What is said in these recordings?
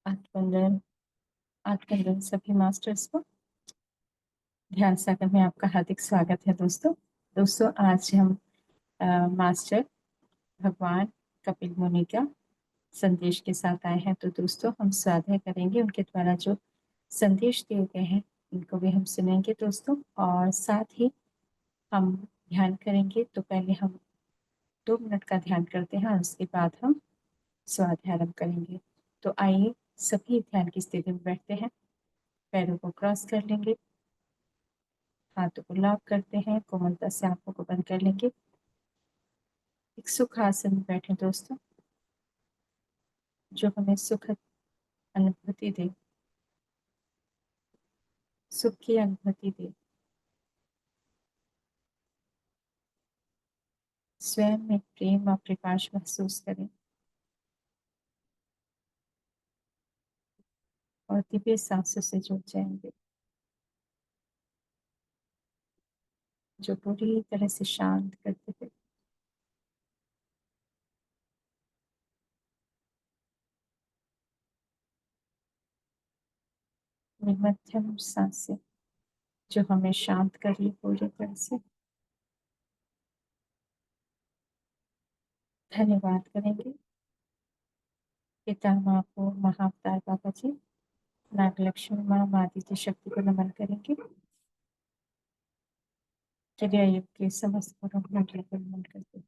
आत्मवंदन आत्मवंदन सभी मास्टर्स को ध्यान सागर में आपका हार्दिक स्वागत है। दोस्तों आज हम मास्टर भगवान कपिल मुनि का संदेश के साथ आए हैं। तो दोस्तों हम स्वाध्याय करेंगे, उनके द्वारा जो संदेश दिए गए हैं उनको भी हम सुनेंगे दोस्तों, और साथ ही हम ध्यान करेंगे। तो पहले हम 2 मिनट का ध्यान करते हैं और उसके बाद हम स्वाध्याय आरंभ करेंगे। तो आइए सभी ध्यान की स्थिति में बैठते हैं, पैरों को क्रॉस कर लेंगे, हाथों को लॉक करते हैं, कोमलता से आंखों को बंद कर लेंगे। एक सुख आसन में बैठे दोस्तों, जो हमें सुखद अनुभूति दे, सुख की अनुभूति दे। स्वयं में प्रेम और प्रकाश महसूस करें और दिव्य सांसों से जुड़ जाएंगे, जो पूरी तरह से शांत करते थे। मध्यम सांसें जो हमें शांत कर रही पूरी तरह से। धन्यवाद करेंगे पिता माँ को, महाअवतार बाबा जी, नागलक्ष्मी माँ, माँ आदित्य शक्ति को नमन करेंगे। क्रिया युग के समस्त गुणों मंडली को नमन करते हैं।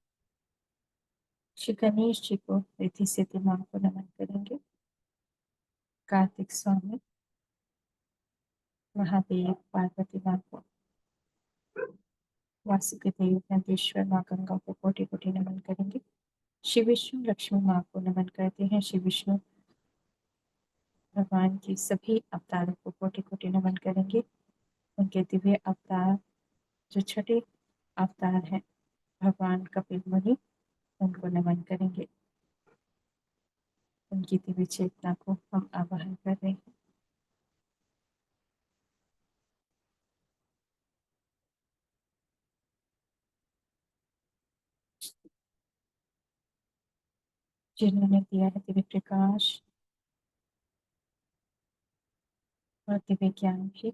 श्री गणेश जी को, रिद्धि सिद्धि माँ को नमन करेंगे। कार्तिक स्वामी, महादेव, पार्वती माँ को, वासुकी देव, नंदीश्वर माँ गंगा को कोटि कोटि नमन करेंगे। श्री विष्णु लक्ष्मी माँ को नमन करते हैं। श्री विष्णु भगवान की सभी अवतारों को कोटि कोटि नमन करेंगे। उनके दिव्य अवतार जो छठे अवतार हैं भगवान कपिल मुनि, उनको नमन करेंगे। उनकी दिव्य चेतना को हम आवाहन कर रहे हैं। जिन्होंने दिया है दिव्य प्रकाश और दिव्य ज्ञान भी,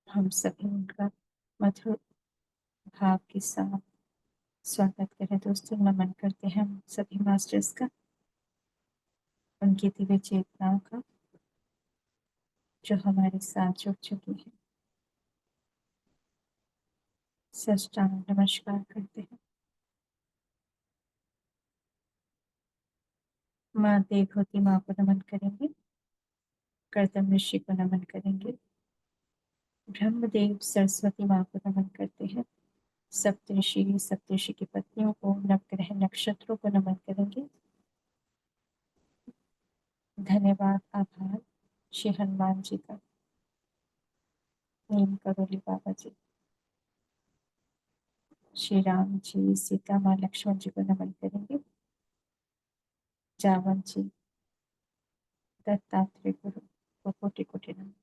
हम सभी उनका मधुर भाव के साथ स्वागत करें दोस्तों। नमन करते हैं हम सभी मास्टर्स का, उनकी दिव्य चेतनाओं का जो हमारे साथ जुड़ चुकी है। साष्टांग नमस्कार करते हैं। माँ देवहूति माँ को नमन करेंगे। कर्दम ऋषि को नमन करेंगे। ब्रह्मदेव सरस्वती माँ को नमन करते हैं। सप्तऋषि की पत्नियों को, नवग्रह नक्षत्रों को नमन करेंगे। धन्यवाद आभार श्री हनुमान जी का, नीम करोली बाबा जी, श्री राम जी, सीता माँ, लक्ष्मण जी को नमन करेंगे। जावन जी, दत्तात्रेय गुरु को कोटि कोटि नमन।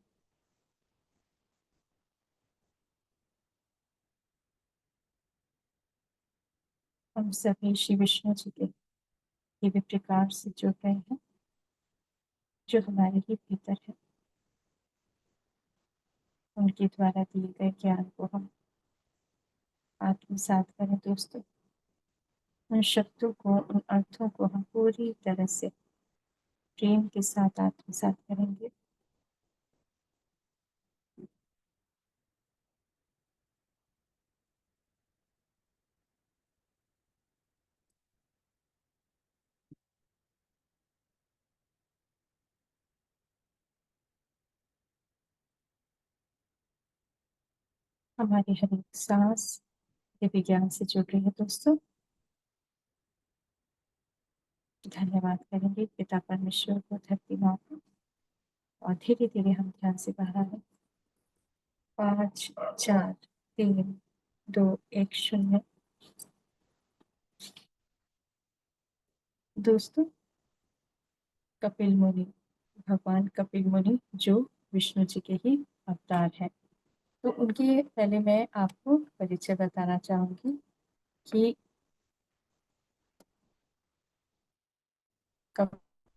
हम सभी श्री विष्णु जी के दिव्य प्रकाश से जुड़ रहे हैं, जो हमारे ही भीतर है। उनके द्वारा दिए गए ज्ञान को हम आत्मसात करें दोस्तों। उन शब्दों को, उन अर्थों को हम पूरी तरह से प्रेम के साथ आत्मसात करेंगे। हमारी हर एक सांस दिव्य ज्ञान से जुड़ रही है दोस्तों। धन्यवाद करेंगे पिता परमेश्वर को, धरती माँ को, और धीरे धीरे हम ध्यान से बाहर आए। 5 4 3 2 1 0। दोस्तों कपिल मुनि, भगवान कपिल मुनि जो विष्णु जी के ही अवतार हैं, तो उनकी पहले मैं आपको परिचय बताना चाहूंगी कि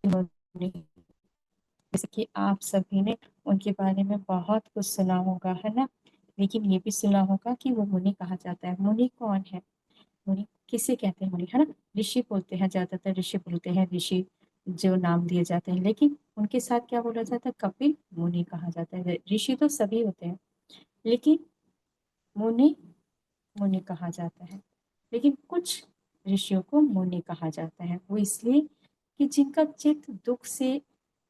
मुनि, जैसे कि आप सभी ने उनके बारे में बहुत कुछ सुना होगा, है ना? लेकिन ये भी सुना होगा कि वो मुनि कहा जाता है। मुनि कौन है? मुनि किसे कहते हैं? मुनि, है ना? ऋषि बोलते हैं, ज्यादातर ऋषि बोलते हैं, ऋषि जो नाम दिए जाते हैं, लेकिन उनके साथ क्या बोला जाता है? कपिल मुनि कहा जाता है। ऋषि तो सभी होते हैं, लेकिन मुनि मुनि कहा जाता है। लेकिन कुछ ऋषियों को मुनि कहा जाता है, वो इसलिए कि जिनका चित्त दुख से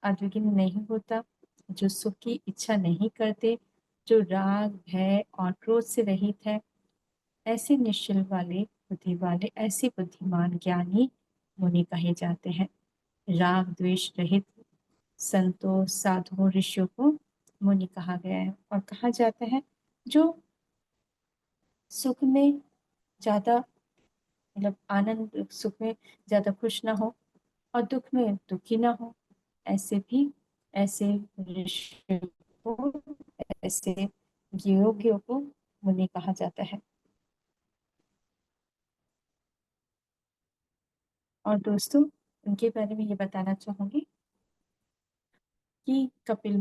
अद्विग्न नहीं होता, जो सुख की इच्छा नहीं करते, जो राग भय और क्रोध से रहित है, ऐसे निश्चल वाले बुद्धि वाले, ऐसे बुद्धिमान ज्ञानी मुनि कहे जाते हैं। राग द्वेष रहित संतों साधुओं ऋषियों को मुनि कहा गया है। और कहा जाता है जो सुख में ज्यादा, मतलब आनंद सुख में ज्यादा खुश ना हो और दुख में दुखी ना हो, ऐसे भी ऐसे ऋषियों को, ऐसे योगियों को मुनि कहा जाता है। और दोस्तों, उनके बारे में ये बताना चाहूंगी कि कपिल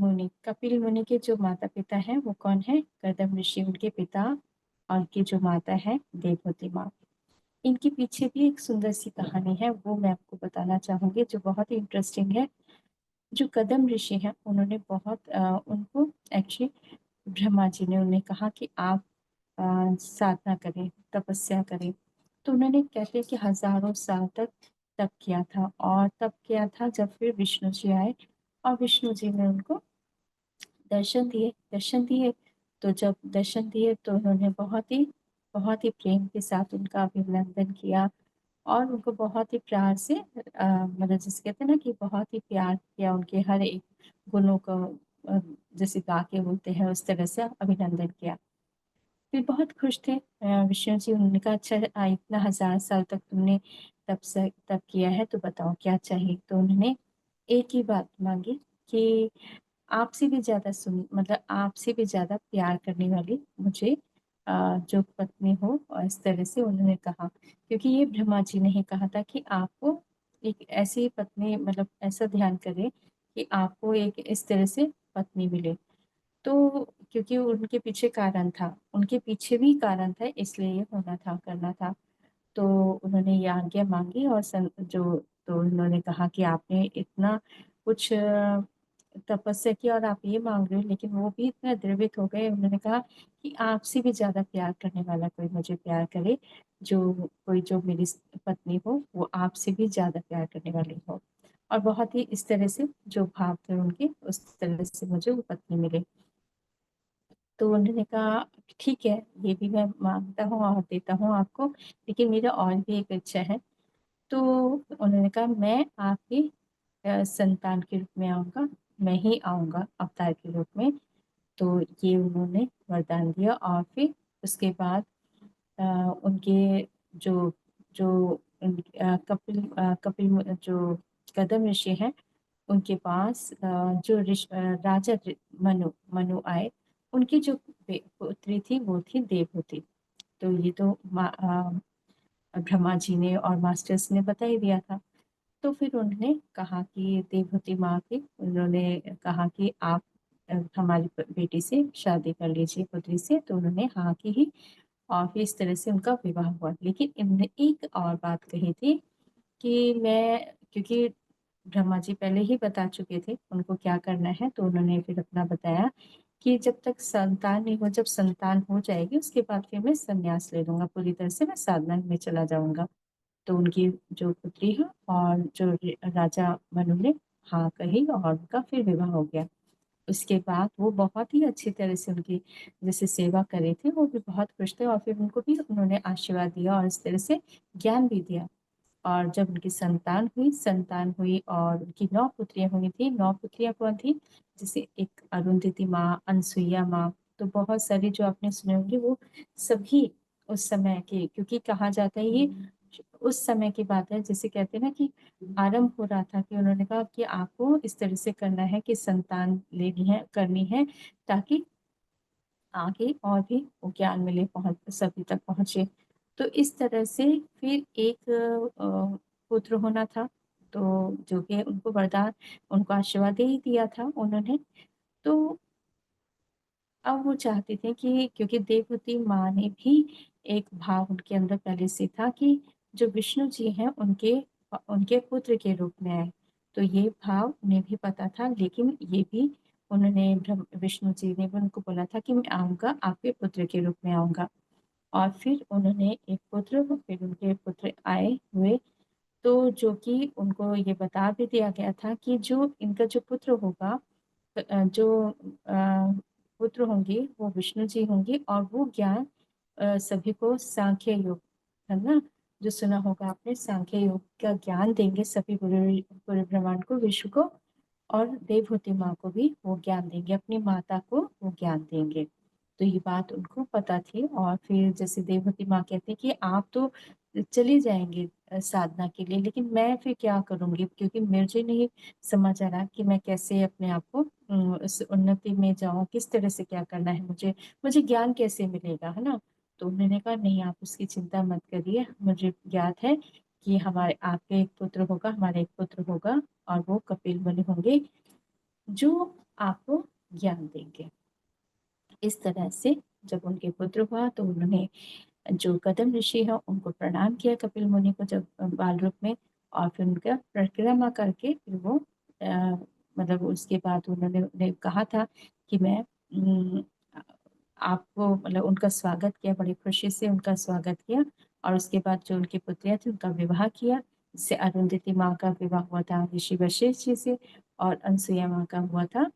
मुनि के जो माता पिता हैं वो कौन है? कदम ऋषि उनके पिता, और उनकी जो माता है देवहूति माँ। इनके पीछे भी एक सुंदर सी कहानी है, वो मैं आपको बताना चाहूंगी, जो बहुत ही इंटरेस्टिंग है। जो कदम ऋषि हैं उन्होंने उनको एक्चुअली ब्रह्मा जी ने उन्हें कहा कि आप साधना करें, तपस्या करें। तो उन्होंने कहते हैं कि हजारों साल तक तप किया था, और तप किया था जब फिर विष्णु जी आए, और विष्णु जी ने उनको दर्शन दिए। तो जब दर्शन दिए तो उन्होंने बहुत ही प्रेम के साथ उनका अभिनंदन किया, और उनको बहुत ही प्यार से मतलब जिसे कहते हैं ना कि बहुत ही प्यार किया, उनके हर एक गुणों को जैसे गा के बोलते हैं उस तरह से अभिनंदन किया। फिर बहुत खुश थे विष्णु जी। उन्होंने कहा अच्छा, इतना हजार साल तक तुमने तप किया है, तो बताओ क्या चाहिए। तो उन्होंने एक ही बात मांगी कि आपसे भी ज्यादा मतलब आपसे भी ज्यादा प्यार करने वाली मुझे जो पत्नी हो, और इस तरह से उन्होंने कहा, क्योंकि ये ब्रह्मा जी ने ही कहा था कि आपको एक ऐसी पत्नी, मतलब ऐसा ध्यान करें कि आपको एक इस तरह से पत्नी मिले। तो क्योंकि उनके पीछे कारण था, उनके पीछे भी कारण था, इसलिए ये होना था, करना था। तो उन्होंने ये आज्ञा मांगी, और तो उन्होंने कहा कि आपने इतना कुछ तपस्या की और आप ये मांग रहे हो, लेकिन वो भी इतना द्रवित हो गए। उन्होंने कहा कि आपसे भी ज्यादा प्यार करने वाला कोई मुझे प्यार करे, जो मेरी पत्नी हो वो आपसे भी ज्यादा प्यार करने वाली हो, और बहुत ही इस तरह से जो भाव थे उनके, उस तरह से मुझे वो पत्नी मिले। तो उन्होंने कहा ठीक है, ये भी मैं मांगता हूँ और देता हूँ आपको, लेकिन मेरा और भी एक इच्छा है। तो उन्होंने कहा मैं आपके संतान के रूप में आऊंगा, मैं ही आऊंगा अवतार के रूप में। तो ये उन्होंने वरदान दिया, और फिर उसके बाद उनके जो जो कपिल जो कदम ऋषि हैं, उनके पास राजा मनु मनु आए। उनकी जो पुत्री थी वो थी देवहूति। तो ये तो ब्रह्मा जी ने और मास्टर्स ने बता ही दिया था। तो फिर उन्होंने कहा कि देवहूति माँ के, उन्होंने कहा कि आप हमारी बेटी से शादी कर लीजिए, पुत्री से। तो उन्होंने हाँ की ही, और फिर इस तरह से उनका विवाह हुआ। लेकिन इन्होंने एक और बात कही थी कि मैं, क्योंकि ब्रह्मा जी पहले ही बता चुके थे उनको क्या करना है, तो उन्होंने फिर अपना बताया कि जब तक संतान नहीं हो, जब संतान हो जाएगी उसके बाद फिर मैं संन्यास ले लूंगा, पूरी तरह से मैं साधना में चला जाऊंगा। तो उनकी जो पुत्री है और जो राजा मनु ने हाँ कही, और उनका फिर विवाह हो गया। उसके बाद वो बहुत ही अच्छी तरह से उनकी जैसे सेवा करे थे, वो भी बहुत खुश थे, और फिर उनको भी उन्होंने आशीर्वाद दिया और इस तरह से ज्ञान भी दिया। और जब उनकी संतान हुई और उनकी 9 पुत्रियां हुई थी। 9 पुत्रियां कौन थी? जैसे एक अरुंधति माँ, अनसुईया माँ, तो बहुत सारे जो आपने सुने होंगे वो सभी उस समय के, क्योंकि कहा जाता है ये उस समय की बात है, जैसे कहते हैं ना कि आरंभ हो रहा था, कि उन्होंने कहा कि आपको इस तरह से करना है कि संतान लेनी है, करनी है, ताकि आगे और भी वो ज्ञान मिले, पहुंच सभी तक पहुंचे। तो इस तरह से फिर एक पुत्र होना था, तो जो कि उनको वरदान, उनको आशीर्वाद दे ही दिया था उन्होंने। तो अब वो चाहते थे कि क्योंकि देवहूति माँ ने भी एक भाव उनके अंदर पहले से था कि जो विष्णु जी हैं उनके पुत्र के रूप में आए। तो ये भाव उन्हें भी पता था, लेकिन ये भी उन्होंने विष्णु जी ने भी उनको बोला था कि मैं आऊँगा, आपके पुत्र के रूप में आऊँगा। और फिर उन्होंने एक पुत्र, फिर उनके पुत्र आए हुए, तो जो कि उनको ये बता भी दिया गया था कि जो इनका जो पुत्र होगा, जो पुत्र होंगे वो विष्णु जी होंगे, और वो ज्ञान सभी को सांख्य योग, है ना, जो सुना होगा आपने, सांख्य योग का ज्ञान देंगे सभी पूरे पूरे ब्रह्मांड को, विश्व को। और देवहूति माँ को भी वो ज्ञान देंगे, अपनी माता को वो ज्ञान देंगे। तो ये बात उनको पता थी। और फिर जैसे देवहूति माँ कहती कि आप तो चले जाएंगे साधना के लिए, लेकिन मैं फिर क्या करूंगी, क्योंकि मुझे नहीं समझ आ रहा कि मैं कैसे अपने आप को उस उन्नति में जाऊं, किस तरह से क्या करना है, मुझे मुझे ज्ञान कैसे मिलेगा, है ना। तो उन्होंने कहा नहीं, आप उसकी चिंता मत करिए, मुझे ज्ञात है कि हमारे आपके एक पुत्र होगा, हमारे एक पुत्र होगा, और वो कपिल मुनि होंगे जो आपको ज्ञान देंगे। इस तरह से जब उनके पुत्र हुआ तो उन्होंने जो कदम ऋषि है उनको प्रणाम किया, कपिल मुनि को, जब बाल रूप में। और फिर उनका परिक्रमा करके फिर वो मतलब उसके बाद उन्होंने कहा था कि मैं आपको, मतलब उनका स्वागत किया, बड़ी खुशी से उनका स्वागत किया। और उसके बाद जो उनकी पुत्रियां थी उनका विवाह किया, जिससे अरुंधति माँ का विवाह हुआ था ऋषि वशिष्ठ जी से, और अनसुईया माँ का हुआ था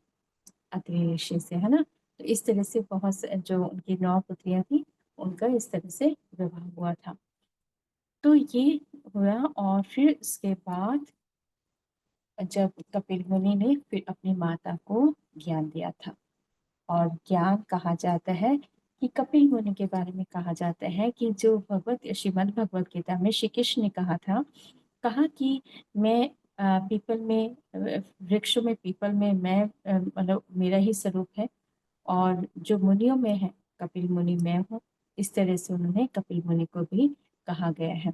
अत्रि ऋषि से, है ना। तो इस तरह से बहुत से जो उनकी 9 पुत्रियां थी उनका इस तरह से विवाह हुआ था। तो ये हुआ, और फिर उसके बाद जब कपिल मुनि ने फिर अपनी माता को ज्ञान दिया था, और ज्ञान कहा जाता है कि कपिल मुनि के बारे में कहा जाता है कि जो श्रीमद् भगवत गीता में श्री कृष्ण ने कहा कि मैं पीपल में, वृक्षों में, पीपल में मैं, मतलब मेरा ही स्वरूप है, और जो मुनियों में है कपिल मुनि मैं हूँ। इस तरह से उन्होंने कपिल मुनि को भी कहा गया है।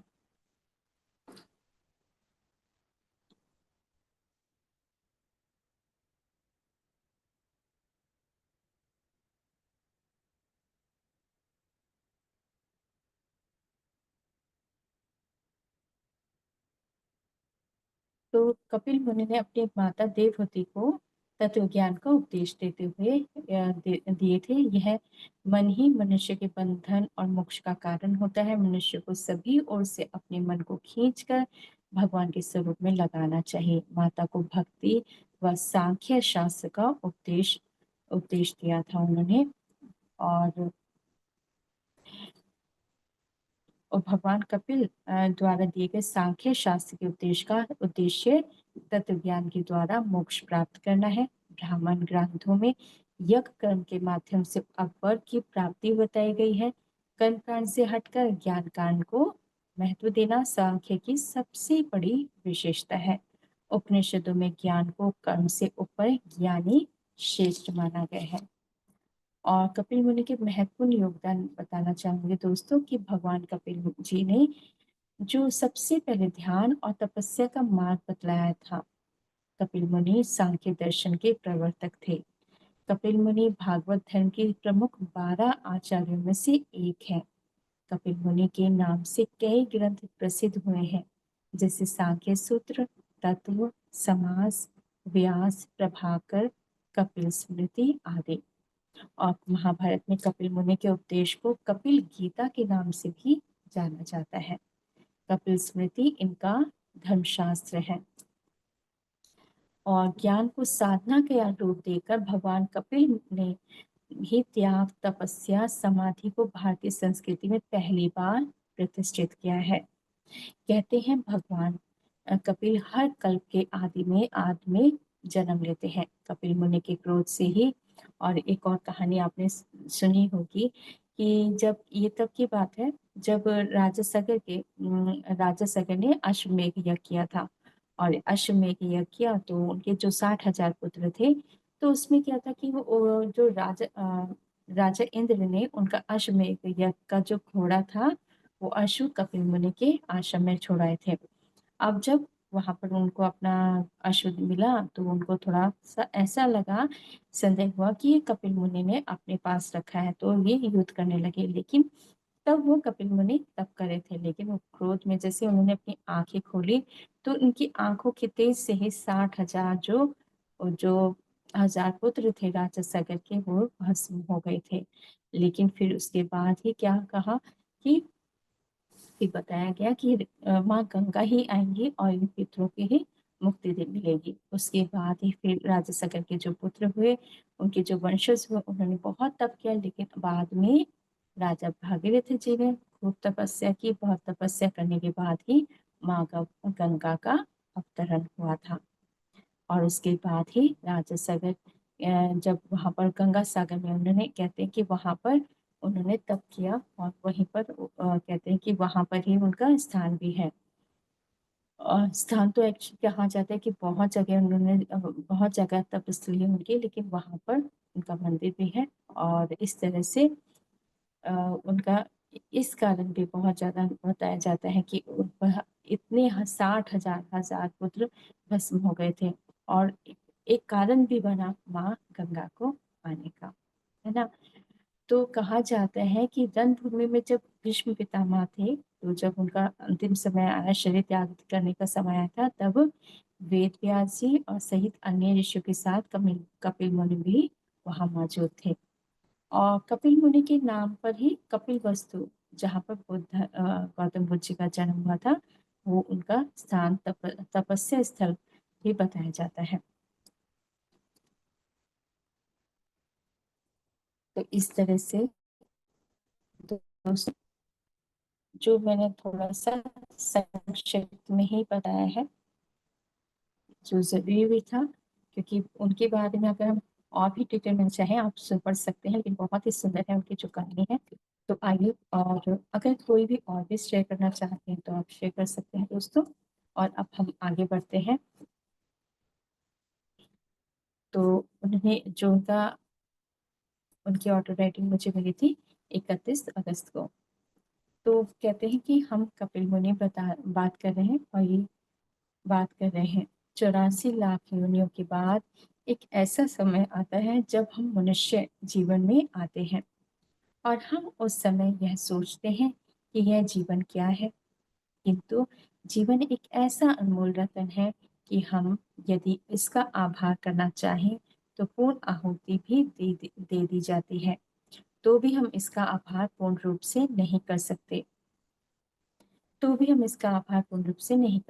तो कपिल मुनि ने अपनी माता देवहूति को तत्व ज्ञान का उपदेश देते हुए दिए थे। यह मन ही मनुष्य के बंधन और मोक्ष का कारण होता है। मनुष्य को सभी ओर से अपने मन को खींचकर भगवान के स्वरूप में लगाना चाहिए। माता को भक्ति व सांख्य शास्त्र का उपदेश उपदेश दिया था उन्होंने। और भगवान कपिल द्वारा दिए गए सांख्य शास्त्र के उपदेश का उद्देश्य तत्व ज्ञान के द्वारा मोक्ष प्राप्त करना है। ब्राह्मण ग्रंथों में यज्ञ कर्म के माध्यम से अकबर की प्राप्ति बताई गई है। कर्म कांड से हटकर ज्ञान कांड को महत्व देना सांख्य की सबसे बड़ी विशेषता है। उपनिषदों में ज्ञान को कर्म से ऊपर ज्ञानी श्रेष्ठ माना गया है। और कपिल मुनि के महत्वपूर्ण योगदान बताना चाहूंगी दोस्तों कि भगवान कपिल जी ने जो सबसे पहले ध्यान और तपस्या का मार्ग बतलाया था। कपिल मुनि सांख्य दर्शन के प्रवर्तक थे। कपिल मुनि भागवत धर्म के प्रमुख 12 आचार्यों में से एक है। कपिल मुनि के नाम से कई ग्रंथ प्रसिद्ध हुए हैं, जैसे सांख्य सूत्र, तत्व, समास, व्यास, प्रभाकर, कपिल स्मृति आदि। और महाभारत में कपिल मुनि के उपदेश को कपिल गीता के नाम से भी जाना जाता है। कपिल स्मृति इनका धर्मशास्त्र है। और ज्ञान को साधना का रूप देकर भगवान कपिल ने भी त्याग, तपस्या, समाधि को भारतीय संस्कृति में पहली बार प्रतिष्ठित किया है। कहते हैं भगवान कपिल हर कल्प के आदि में जन्म लेते हैं। कपिल मुनि के क्रोध से ही। और एक और कहानी आपने सुनी होगी कि जब ये तब की बात है जब राजा सगर ने अश्वमेध यज्ञ किया था। और अश्वमेध यज्ञ किया तो उनके जो 60,000 पुत्र थे, तो उसमें क्या था कि वो जो राजा इंद्र ने उनका अश्वमेध यज्ञ का जो घोड़ा था वो अश्व कपिल मुनि के आश्रम में छोड़ाए थे। अब जब वहां पर उनको अपना अशुद्ध मिला तो उनको थोड़ा सा ऐसा लगा, संदेह हुआ कि ये कपिल मुनि ने अपने पास रखा है, तो ये युद्ध करने लगे। लेकिन तब वो कपिल मुनि तप करे थे, लेकिन वो क्रोध में जैसे उन्होंने अपनी आंखें खोली तो उनकी आंखों के तेज से ही 60,000 जो हजार पुत्र थे राजा सगर के, वो भस्म हो गए थे। लेकिन फिर उसके बाद ही क्या कहा कि फिर बताया गया कि माँ गंगा ही आएंगी और इन पितरों की ही मुक्ति दे मिलेगी। उसके बाद ही फिर राजा सगर के जो पुत्र हुए, उनके जो वंशज हुए, उन्होंने बहुत तप किया, लेकिन बाद में राजा भागीरथ जी ने खूब तपस्या की। बहुत तपस्या करने के बाद ही माँ गंगा का अवतरण हुआ था। और उसके बाद ही राजा सागर जब वहां पर गंगा सागर में उन्होंने, कहते हैं कि वहां पर उन्होंने तप किया और वहीं पर कहते हैं कि वहां पर ही उनका स्थान भी है। और स्थान तो एक्चुअली कहा जाता है कि बहुत जगह उन्होंने बहुत जगह तपस्या है उनकी, लेकिन वहां पर उनका मंदिर भी है। और इस तरह से उनका इस कारण भी बहुत ज्यादा बताया जाता है कि उन पर इतने 60,000 पुत्र भस्म हो गए थे। और एक कारण भी बना माँ गंगा को पाने का, है ना। तो कहा जाता है कि रणभूमि में जब भीष्म पितामह थे, तो जब उनका अंतिम समय आया, शरीर त्याग करने का समय आया था, तब वेद व्यास जी और सहित अन्य ऋषियों के साथ कपिल कपिल मुनि भी वहां मौजूद थे। और कपिल मुनि के नाम पर ही कपिल वस्तु, जहाँ पर गौतम बुद्ध जी का जन्म हुआ था, वो उनका स्थान तपस्या स्थल भी बताया जाता है। तो इस तरह से दोस्तों, जो मैंने थोड़ा सा संक्षिप्त में ही बताया है, जो जरूरी भी था, क्योंकि उनके बारे में अगर हम और भी डिटेल में चाहें आप सुन पढ़ सकते हैं, लेकिन बहुत ही सुंदर है उनकी जो कहानी है। तो आइए, और अगर कोई भी और भी शेयर करना चाहते हैं तो आप शेयर कर सकते हैं दोस्तों। और अब हम आगे बढ़ते हैं। तो उन्होंने जो उनकी ऑटो राइटिंग मुझे मिली थी 31 अगस्त को। तो कहते हैं कि हम कपिल मुनि बात कर रहे हैं, और ये बात कर रहे हैं 84 लाख योनियों के बाद एक ऐसा समय आता है जब हम मनुष्य जीवन में आते हैं, और हम उस समय यह सोचते हैं कि यह जीवन क्या है। किंतु जीवन एक ऐसा अनमोल रतन है कि हम यदि इसका आभार करना चाहें तो पूर्ण आहुति भी दे दी जाती है, तो भी हम इसका आभार पूर्ण रूप से नहीं कर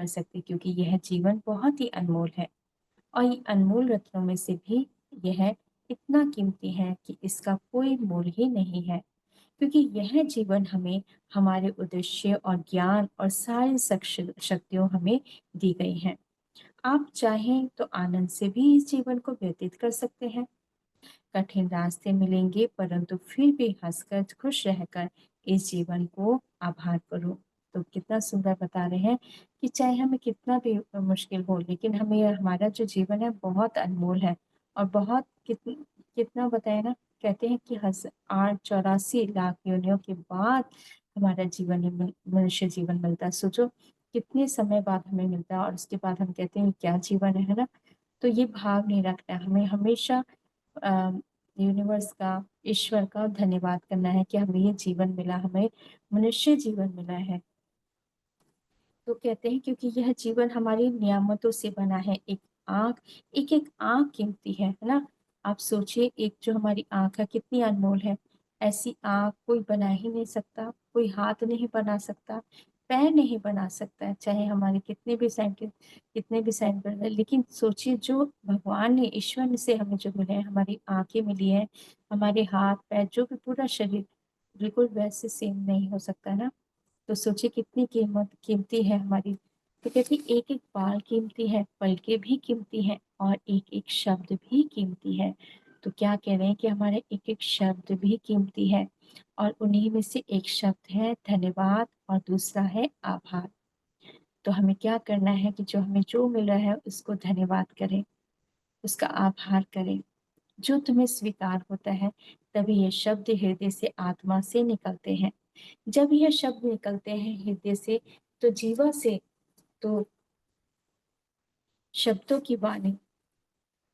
सकते। क्योंकि यह जीवन बहुत ही अनमोल है, और ये अनमोल रत्नों में से भी यह इतना कीमती है कि इसका कोई मोल ही नहीं है। क्योंकि यह जीवन हमें हमारे उद्देश्य और ज्ञान और सारी शक्तियों हमें दी गई हैं। आप चाहें तो आनंद से भी इस जीवन को व्यतीत कर सकते हैं। कठिन रास्ते मिलेंगे, परंतु फिर भी हंसकर खुश रहकर इस जीवन को आभार करो। तो कितना सुंदर बता रहे हैं कि चाहे हमें कितना भी मुश्किल हो, लेकिन हमें हमारा जो जीवन है बहुत अनमोल है। और बहुत कितना बताए ना, कहते हैं कि 84 लाख योनियों के बाद हमारा जीवन मनुष्य जीवन मिलता है। सोचो कितने समय बाद हमें मिलता है, और उसके बाद हम कहते हैं क्या जीवन है ना। तो ये भाव नहीं रखना है, हमें हमेशा यूनिवर्स का, ईश्वर का धन्यवाद करना है कि हमें ये जीवन मिला, हमें मनुष्य जीवन मिला है। तो कहते हैं क्योंकि यह जीवन हमारी नियामतों से बना है। एक एक आंख कीमती है ना। आप सोचिए, एक जो हमारी आंख है कितनी अनमोल है। ऐसी आंख कोई बना ही नहीं सकता, कोई हाथ नहीं बना सकता, पैर नहीं बना सकता, चाहे हमारे कितने भी साइंटिस्ट, लेकिन सोचिए जो भगवान ने, ईश्वर ने से हमें जो मिले हैं, हमारी आंखें मिली है, हमारे हाथ पैर, जो भी पूरा शरीर, बिल्कुल वैसे सेम नहीं हो सकता ना। तो सोचिए कितनी कीमती है हमारी। तो कहती एक एक बाल कीमती है, पलके भी कीमती है, और एक एक शब्द भी कीमती है। तो क्या कह रहे हैं कि हमारे एक एक शब्द भी कीमती है, और उन्हीं में से एक शब्द है धन्यवाद और दूसरा है आभार। तो हमें क्या करना है कि जो हमें जो मिल रहा है उसको धन्यवाद करें, उसका आभार करें। जो तुम्हें स्वीकार होता है तभी ये शब्द हृदय से, आत्मा से निकलते हैं। जब यह शब्द निकलते हैं हृदय से, तो जीवा से, तो शब्दों की वाणी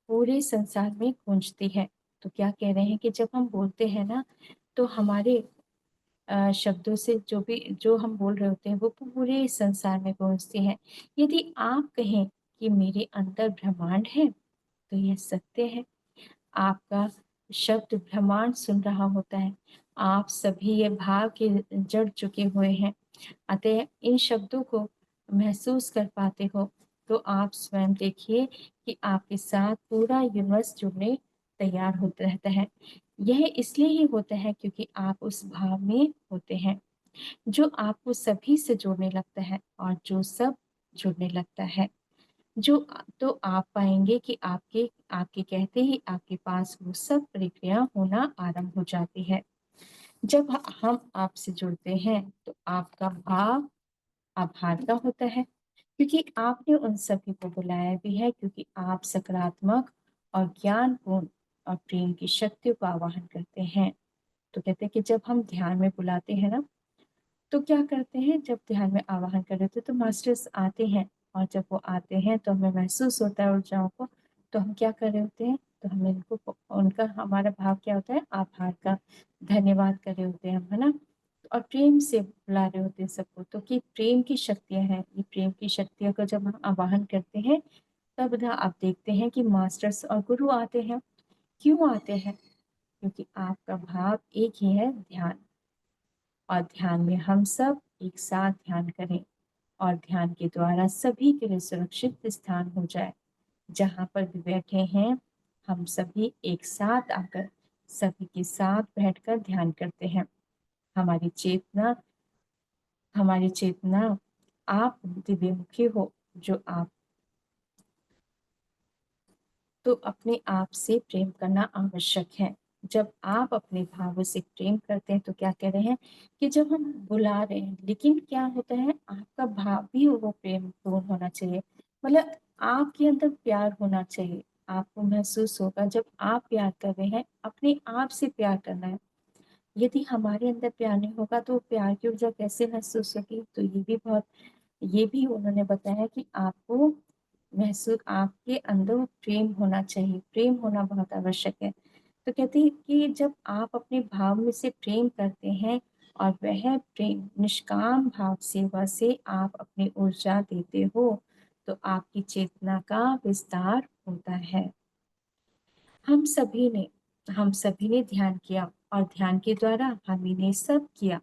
पूरे संसार में गूंजती है। तो क्या कह रहे हैं कि जब हम बोलते हैं ना, तो हमारे शब्दों से जो हम बोल रहे होते हैं वो पूरे संसार में गूंजती है। यदि आप कहें कि मेरे अंदर ब्रह्मांड है, तो यह सत्य है। आपका शब्द ब्रह्मांड सुन रहा होता है। आप सभी ये भाव के जड़ चुके हुए हैं, अतः इन शब्दों को महसूस कर पाते हो। तो आप स्वयं देखिए कि आपके साथ पूरा यूनिवर्स जुड़ने तैयार होता रहता है। यह इसलिए ही होता है क्योंकि आप उस भाव में होते हैं जो आपको सभी से जोड़ने लगता है और जो सब जुड़ने लगता है। जो तो आप पाएंगे कि आपके आपके कहते ही आपके पास वो सब प्रक्रिया होना आरंभ हो जाती है। जब हम आपसे जुड़ते हैं तो आपका भाव आभार का होता है, क्योंकि आपने उन सभी को बुलाया भी है, क्योंकि आप सकारात्मक और ज्ञानपूर्ण और प्रेम की शक्तियों का आवाहन करते हैं। तो कहते हैं कि जब हम ध्यान में बुलाते हैं ना, तो क्या करते हैं, जब ध्यान में आवाहन कर रहे थे तो मास्टर्स आते हैं, और जब वो आते हैं तो हमें महसूस होता है ऊर्जाओं को। तो हम क्या कर रहे होते हैं, तो हमें इनको उनका हमारा भाव क्या होता है, आभार का, धन्यवाद कर रहे होते हैं हम, है ना। और प्रेम से बुला रहे होते हैं सबको। तो कि प्रेम की शक्तियां हैं, ये प्रेम की शक्तियों का जब हम आवाहन करते हैं, तब ना आप देखते हैं कि मास्टर्स और गुरु आते हैं। क्यों आते हैं? क्योंकि आपका भाव एक ही है, ध्यान। और ध्यान में हम सब एक साथ ध्यान करें, और ध्यान के द्वारा सभी के लिए सुरक्षित स्थान हो जाए। जहाँ पर भी बैठे हैं, हम सभी एक साथ आकर सभी के साथ बैठकर ध्यान करते हैं। हमारी चेतना हमारी चेतना आप दिव्यमुखी हो, जो आप तो अपने आप से प्रेम करना आवश्यक है। जब आप अपने भावों से प्रेम करते हैं, तो क्या कह रहे हैं कि जब हम बुला रहे हैं, लेकिन क्या होता है, आपका भाव भी वो प्रेम पूर्ण होना चाहिए। मतलब आपके अंदर प्यार होना चाहिए। आपको महसूस होगा जब आप प्यार कर रहे हैं, अपने आप से प्यार करना है। यदि हमारे अंदर प्यार नहीं होगा तो प्यार की ऊर्जा कैसे महसूस होगी? तो ये भी उन्होंने बताया कि आपको महसूस आपके अंदर वो प्रेम होना चाहिए। प्रेम होना बहुत आवश्यक है। तो कहते हैं कि जब आप अपने भाव में से प्रेम करते हैं, और वह प्रेम निष्काम भाव सेवा से आप अपनी ऊर्जा देते हो, तो आपकी चेतना का विस्तार होता है। हम सभी ने हम सभी ने ध्यान किया, और ध्यान के द्वारा हम ने सब किया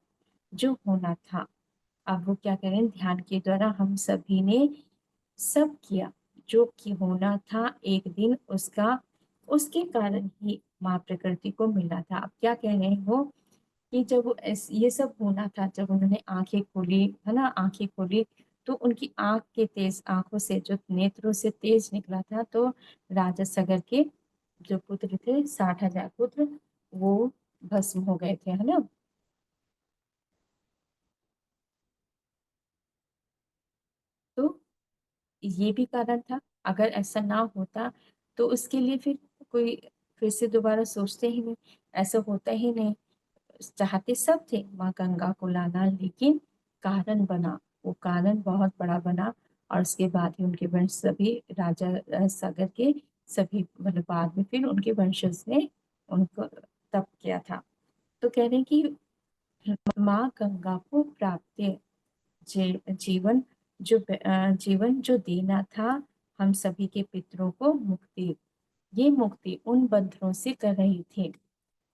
जो होना था। अब वो क्या करें, ध्यान के द्वारा हम सभी ने सब किया जो कि होना था। एक दिन उसके कारण ही माँ प्रकृति को मिला था। अब क्या कह रहे हैं वो, कि जब ये सब होना था, जब उन्होंने आंखें खोली, है ना, आंखें खोली, तो उनकी आंख के तेज आंखों से, जो नेत्रों से तेज निकला था, तो राजा सगर के जो पुत्र थे, 60,000 पुत्र, वो भस्म हो गए थे, है ना। तो ये भी कारण था। अगर ऐसा ना होता तो उसके लिए फिर कोई फिर से दोबारा सोचते ही नहीं, ऐसा होता ही नहीं। चाहते सब थे माँ गंगा को लाना, लेकिन कारण बना, वो कारण बहुत बड़ा बना। और उसके बाद ही उनके वंश सभी राजा सागर के सभी, मतलब बाद में फिर उनके वंशज ने उनको तप किया था। तो कह रहे हैं कि माँ गंगा को प्राप्त जीवन जीवन जो देना था हम सभी के पितरों को मुक्ति, ये मुक्ति उन बंधनों से कर रही थी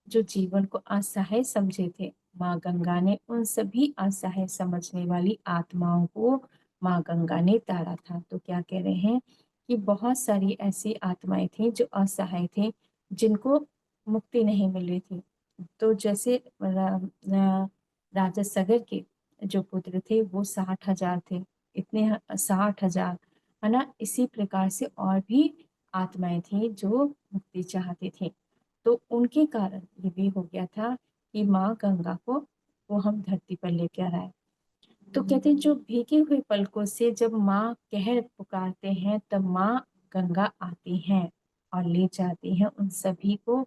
जो जीवन को असहाय समझे थे। माँ गंगा ने उन सभी असहाय समझने वाली आत्माओं को माँ गंगा ने तारा था। तो क्या कह रहे हैं कि बहुत सारी ऐसी आत्माएं थी जो असहाय थे, जिनको मुक्ति नहीं मिल रही थी। तो जैसे राजा सगर के जो पुत्र थे वो 60,000 थे, इतने 60,000, है ना। इसी प्रकार से और भी आत्माएं थी जो मुक्ति चाहती थी। तो उनके कारण ये भी हो गया था कि माँ गंगा को वो हम धरती पर लेकर आए। तो कहते हैं जो भीगे हुए पलकों से जब माँ कह पुकारते हैं, तब माँ गंगा आती हैं और ले जाती हैं उन सभी को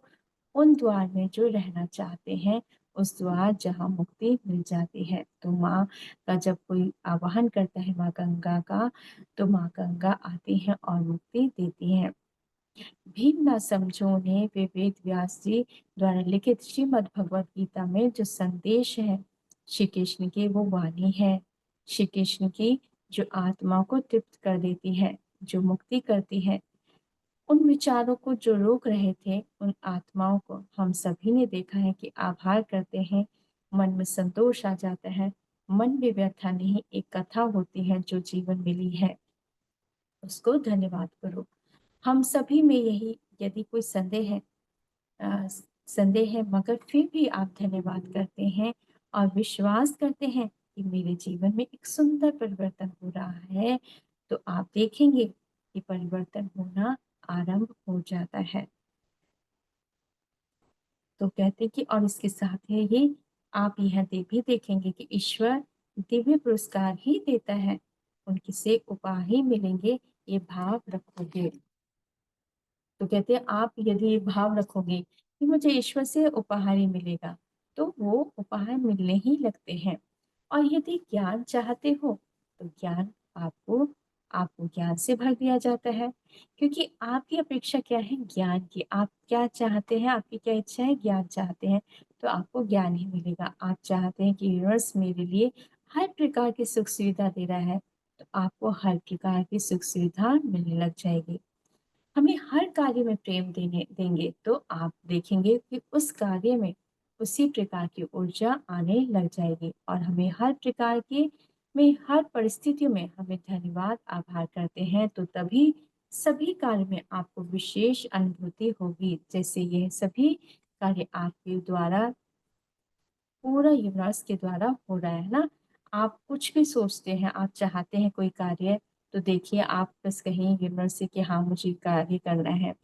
उन द्वार में जो रहना चाहते हैं, उस द्वार जहाँ मुक्ति मिल जाती है। तो माँ का जब कोई आवाहन करता है माँ गंगा का, तो माँ गंगा आती हैं और मुक्ति देती हैं। भीम ना समझो ने वे वेद व्यास जी द्वारा लिखित श्रीमद् भगवत गीता में जो संदेश है, श्री कृष्ण की वो वाणी है। श्री कृष्ण की जो आत्मा को तृप्त कर देती है, जो मुक्ति करती है। उन विचारों को जो रोक रहे थे, उन आत्माओं को हम सभी ने देखा है कि आभार करते हैं, मन में संतोष आ जाता है। मन में व्यथा नहीं, एक कथा होती है जो जीवन मिली है, उसको धन्यवाद करो। हम सभी में यही, यदि कोई संदेह है, संदेह है, मगर फिर भी आप धन्यवाद करते हैं और विश्वास करते हैं कि मेरे जीवन में एक सुंदर परिवर्तन हो रहा है, तो आप देखेंगे कि परिवर्तन होना आरंभ हो जाता है। तो कहते कि और इसके साथ है ये, आप यह भी देखेंगे कि ईश्वर दिव्य पुरस्कार ही देता है, उनकी से उपहार ही मिलेंगे, ये भाव रखोगे। तो कहते हैं आप यदि ये भाव रखोगे कि मुझे ईश्वर से उपहार ही मिलेगा, तो वो उपहार मिलने ही लगते हैं। और यदि ज्ञान चाहते हो, तो ज्ञान आपको आपको ज्ञान से भर दिया जाता है, क्योंकि आपकी अपेक्षा क्या है, ज्ञान की। आप क्या चाहते हैं, आपकी क्या इच्छा है, ज्ञान चाहते हैं, तो आपको ज्ञान ही मिलेगा। आप चाहते हैं कि यूनिवर्स मेरे लिए हर प्रकार की सुख सुविधा दे रहा है, तो आपको हर प्रकार की सुख सुविधा मिलने लग जाएगी। हमें हर कार्य में प्रेम देने देंगे, तो आप देखेंगे कि उस कार्य में उसी प्रकार की ऊर्जा आने लग जाएगी। और हमें हर प्रकार के में, हर परिस्थितियों में हमें धन्यवाद आभार करते हैं, तो तभी सभी कार्य में आपको विशेष अनुभूति होगी। जैसे यह सभी कार्य आपके द्वारा, पूरा यूनिवर्स के द्वारा हो रहा है ना। आप कुछ भी सोचते हैं, आप चाहते हैं कोई कार्य, तो देखिए आप बस कहीं यूनिवर्स से कि हाँ मुझे कार्य करना है,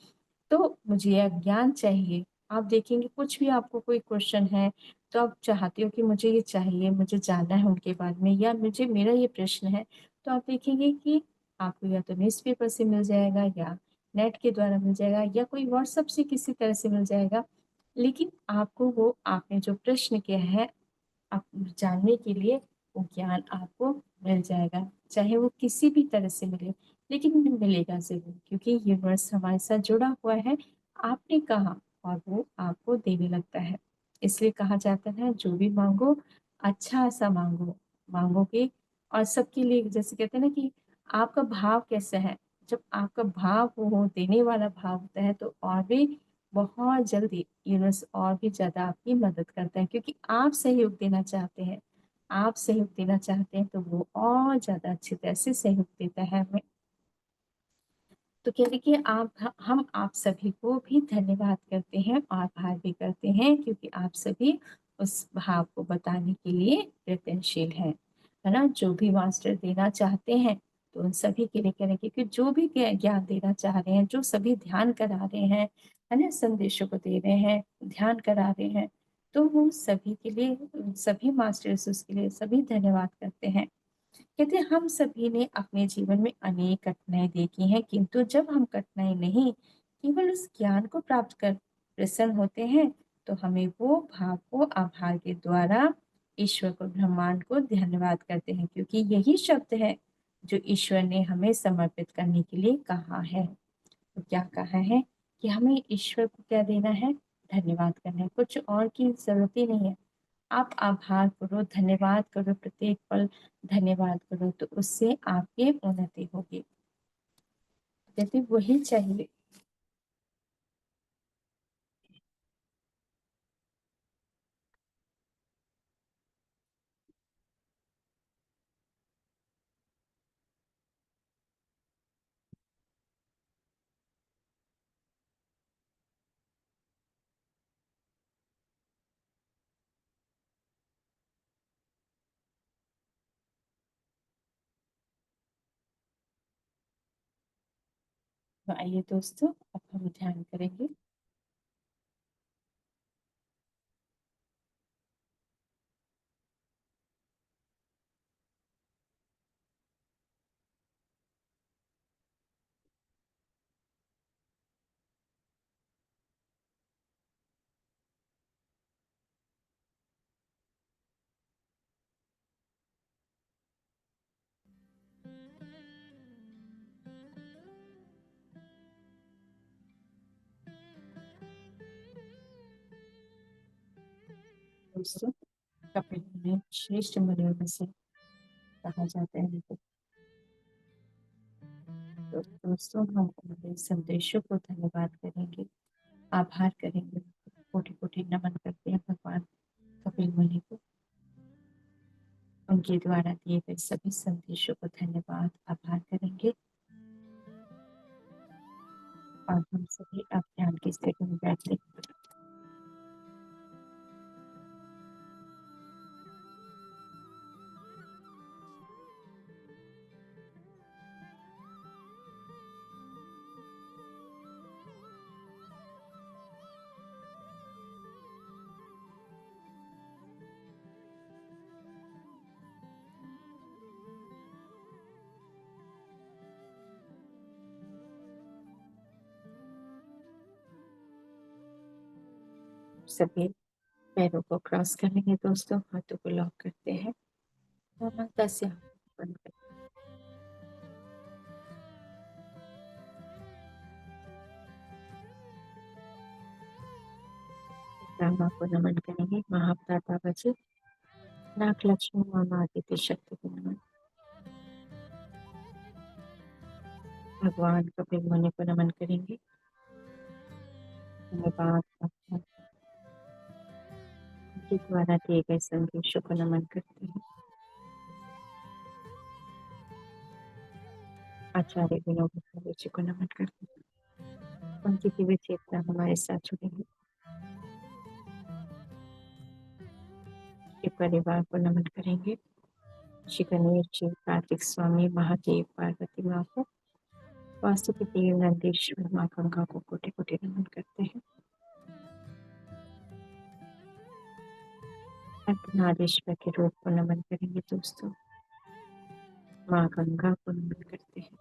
तो मुझे यह ज्ञान चाहिए। आप देखेंगे कुछ भी आपको कोई क्वेश्चन है, तो आप चाहते हो कि मुझे ये चाहिए, मुझे जानना है उनके बारे में, या मुझे मेरा ये प्रश्न है, तो आप देखेंगे कि आपको या तो न्यूज़पेपर से मिल जाएगा, या नेट के द्वारा मिल जाएगा, या कोई व्हाट्सएप से किसी तरह से मिल जाएगा। लेकिन आपको वो आपने जो प्रश्न किया है, आप जानने के लिए, वो ज्ञान आपको मिल जाएगा, चाहे वो किसी भी तरह से मिले, लेकिन मिलेगा ज़रूर, क्योंकि यूनिवर्स हमारे साथ जुड़ा हुआ है। आपने कहा और वो आपको देने लगता है। इसलिए कहा जाता है जो भी मांगो अच्छा सा मांगो, मांगोगे। और सबके लिए जैसे कहते हैं ना कि आपका भाव कैसा है, जब आपका भाव वो देने वाला भाव होता है, तो और भी बहुत जल्दी यूनिवर्स और भी ज़्यादा आपकी मदद करता है, क्योंकि आप सहयोग देना चाहते हैं। आप सहयोग देना चाहते हैं, तो वो और ज़्यादा अच्छी तरह से सहयोग देता है हमें। तो कह रही कि हम आप सभी को भी धन्यवाद करते हैं और आभार भी करते हैं, क्योंकि आप सभी उस भाव को बताने के लिए प्रयत्नशील हैं, है ना। जो भी मास्टर देना चाहते हैं, तो उन सभी के लिए कह रहे हैं कि जो भी ज्ञान देना चाह रहे हैं, जो सभी ध्यान करा रहे हैं, है ना, संदेशों को दे रहे हैं, ध्यान करा रहे हैं, तो वो सभी के लिए, सभी मास्टर्स उसके लिए सभी धन्यवाद करते हैं। कहते हैं हम सभी ने अपने जीवन में अनेक कठिनाई देखी हैं, किंतु जब हम कठिनाई नहीं, केवल उस ज्ञान को प्राप्त कर प्रसन्न होते हैं, तो हमें वो भाव को आभार के द्वारा ईश्वर को, ब्रह्मांड को धन्यवाद करते हैं, क्योंकि यही शब्द है जो ईश्वर ने हमें समर्पित करने के लिए कहा है। तो क्या कहा है कि हमें ईश्वर को क्या देना है, धन्यवाद करना है, कुछ और की जरूरत ही नहीं है। आप आभार करो, धन्यवाद करो, प्रत्येक पल धन्यवाद करो, तो उससे आपकी उन्नति होगी। कहते वही चाहिए। तो आइए दोस्तों, अब हम ध्यान करेंगे। दोस्तों, कपिल मुनि श्रेष्ठ मुनियों में से कहा जाता है। तो दोस्तों, हम उनके संदेशों को धन्यवाद करेंगे, आभार करेंगे, कोटि कोटि नमन करते हैं भगवान कपिल मुनि को। उनके द्वारा दिए गए सभी संदेशों को धन्यवाद आभार करेंगे और हम सभी अब ध्यान की स्थिति में बैठे सभी पैरों को क्रॉस करेंगे दोस्तों, हाथों को लॉक करते हैं और माता से बंद करते हैं। माँ को नमन करेंगे, महाप्रता बचे नाग लक्ष्मी माँ आदित्य शक्ति को नमन। भगवान कपिल मुनि को नमन करेंगे, धन्यवाद उनके द्वारा दिए गए संदेशों को नमन करते हैं। आचार्य विनोद जी को नमन करते हैं, उनकी दिव्य चेतना हमारे साथ जुड़ेगी। के परिवार को नमन करेंगे, श्री गणेश जी, कार्तिक स्वामी, महादेव, पार्वती माँ को, वास्तु देव, नंदीश्वर, माँ गंगा को कोटि कोटि नमन करते हैं। अर्धनारीश्वर के रूप को नमन करेंगे दोस्तों, माँ गंगा को नमन करते हैं।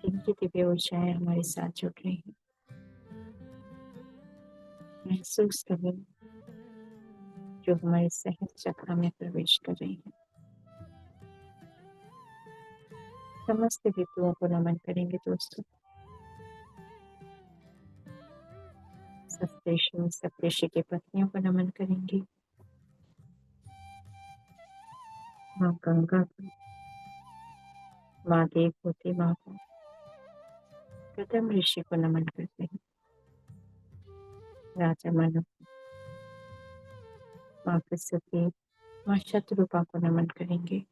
इनकी दिव्य ऊर्जाएं हमारे साथ जुड़ रही हैं। महसूस करें जो हमारे सहज चक्र में प्रवेश कर रही है। समस्त ऋतुओं को नमन करेंगे दोस्तों, सप्तऋषि के पत्नियों को नमन करेंगे, माँ गंगा को, माँ देवभूति माँ को, प्रथम ऋषि को नमन करते हैं, राजा मानव, माँ प्रसूति, माँ शत्रुपा को नमन करेंगे,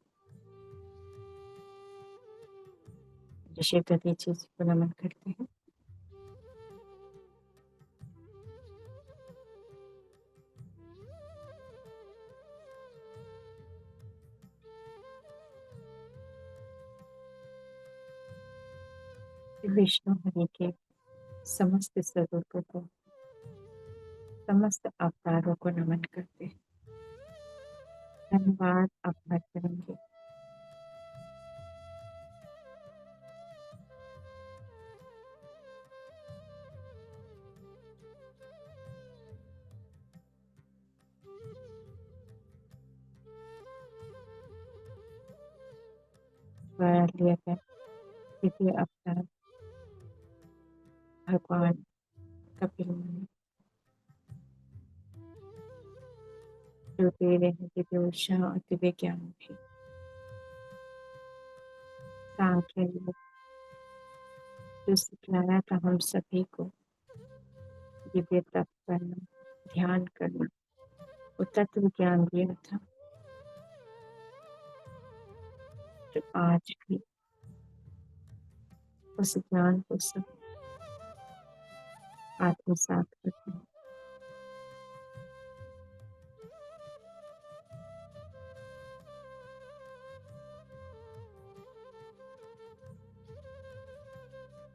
ऋषि दधीचि जी को नमन करते हैं। विष्णु हरि के समस्त स्वरूपों को, समस्त अवतारों को नमन करते हैं, धन्यवाद आभार करेंगे। लिया गया द्वितीय अवतार भगवान कपिल मुनि, जो दे रहे हैं दिव्य ऊर्जा और दिव्य ज्ञान भी। सांख्य योग जो सिखलाया था हम सभी को, दिव्य तप करना, ध्यान करना, वो तत्व ज्ञान दिया था, जो आज भी उस ज्ञान को सब आत्मसात करते हैं।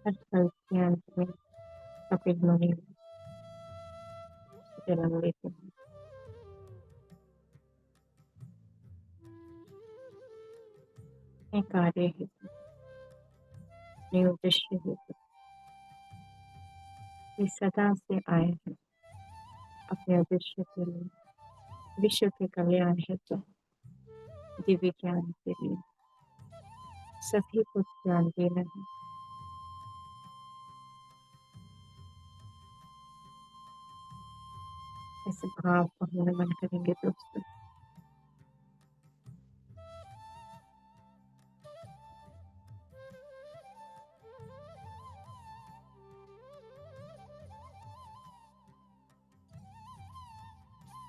हर पल के अंत में कपिल मुनि जन्म लेते हैं। कार्य हेतु, अपने उद्देश्य हेतु ये सदा से आए हैं, अपने उद्देश्य के लिए, विश्व के कल्याण हेतु, दिव्य ज्ञान के लिए, सभी को ज्ञान देना है। इस भाव को हम नमन करेंगे दोस्तों।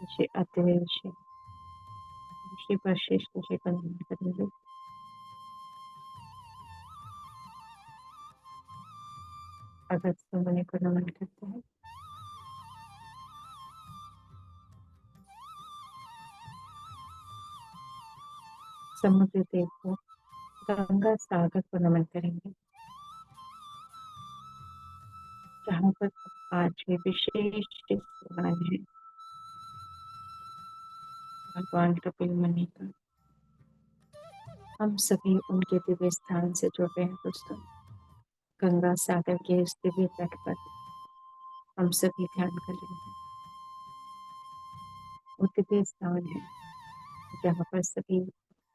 ऋषि अत्रि ऋषि, ऋषि वशिष्ठ ऋषि का नमन करेंगे। अगस्त्य मुनि को नमन करते हैं। समुद्र देव को, गंगा सागर को नमन करेंगे, जहाँ पर आज भी विशेष स्नान है भगवान कपिल मुनि का। हम सभी उनके दिव्य स्थान से जुड़ रहे हैं दोस्तों। गंगा सागर के इस दिव्य तट पर हम सभी ध्यान कर रहे हैं। वो दिव्य स्थान है जहाँ पर सभी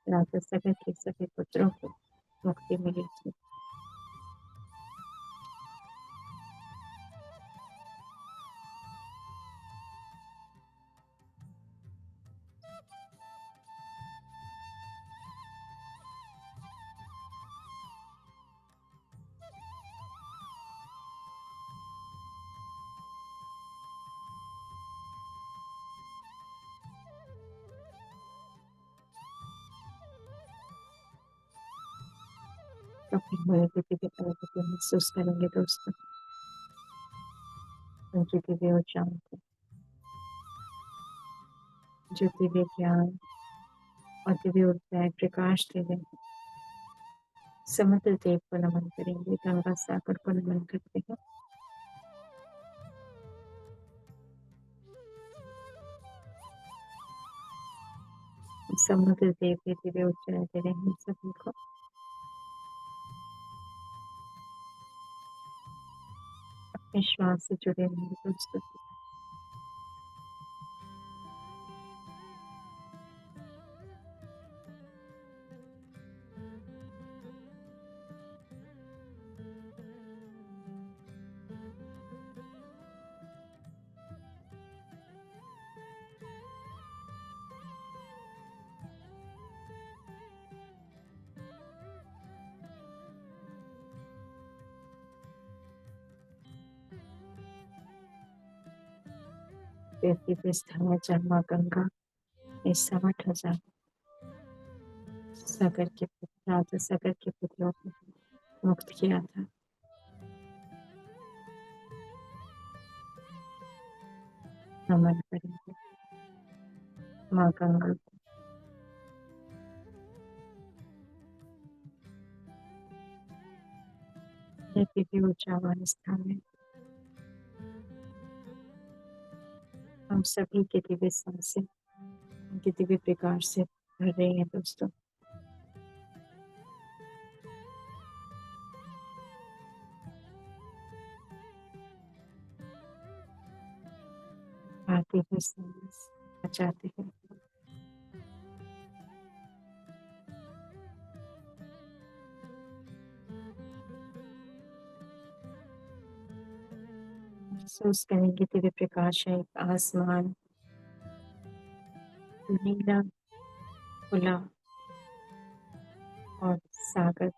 राजा सगर के सभी पुत्रों को मुक्ति मिली थी। कपिल मुनि की दिव्य अनुभूति महसूस करेंगे दोस्तों। उनकी दिव्य ऊर्जाओं को, जो दिव्य ज्ञान और दिव्य ऊर्जाएं प्रकाश दे रहे हैं। समुद्र देव को नमन करेंगे, गंगा सागर को नमन करते हैं। समुद्र देव की दिव्य ऊर्जाएं दे रहे हैं सभी को। अपने श्वास से जुड़े रहेंगे दोस्तों। दिव्य स्थान है जहाँ माँ गंगा ने 60,000 सागर के राजा सागर के पुत्रों को मुक्त किया था। नमन करेंगे माँ गंगा को। यह दिव्य ऊर्जावान स्थान है। हम सभी के दिव्य सांसें उनके दिव्य प्रकाश से भर रहे हैं दोस्तों। आते हुए सांस बचाते हैं। महसूस करेंगे दिव्य प्रकाश है, आसमान नीला खुला और सागर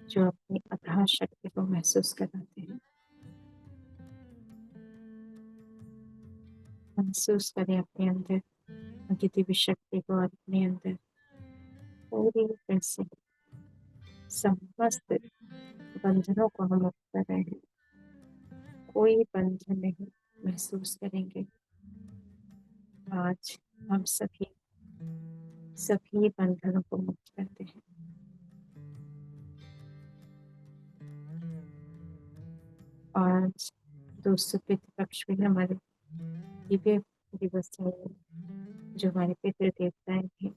जो अपनी अथाह शक्ति को महसूस कराते हैं। महसूस करें अपने अंदर उनकी दिव्य शक्ति को और अपने अंदर पूरी तरह से समस्त बंधनों को हम मुक्त कर रहे हैं। कोई बंधन नहीं महसूस करेंगे। आज हम सभी बंधनों को मुक्त करते हैं। आज दोस्तों पितृपक्ष में हमारे दिव्य दिवस है, जो हमारे पितृ देवताएं भी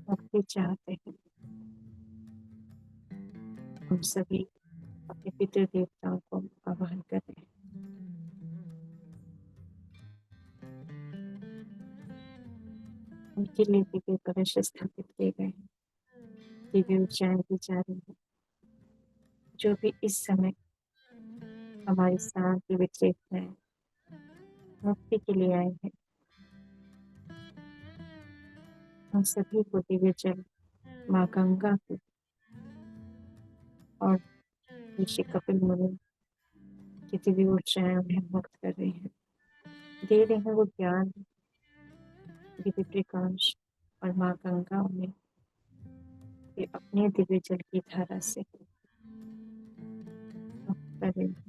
मुक्ति चाहते हैं। हम सभी अपने पितृ देवताओं को आह्वान कर रहे हैं। उनके लिए दिव्य कलश स्थापित किए गए हैं। दिव्य ऊर्जाएं दी जा रही है। जो भी इस समय हमारे साथ विचलित है, मुक्ति के लिए आए हैं, उन सभी को दिव्य जल माँ गंगा की और ऋषि कपिल मुनि की दिव्य ऊर्जाएं उन्हें मुक्त कर रही है, दे रहे हैं वो ज्ञान, दिव्य प्रकाश, और माँ गंगा उन्हें अपने दिव्य जल की धारा से मुक्त कर रही है।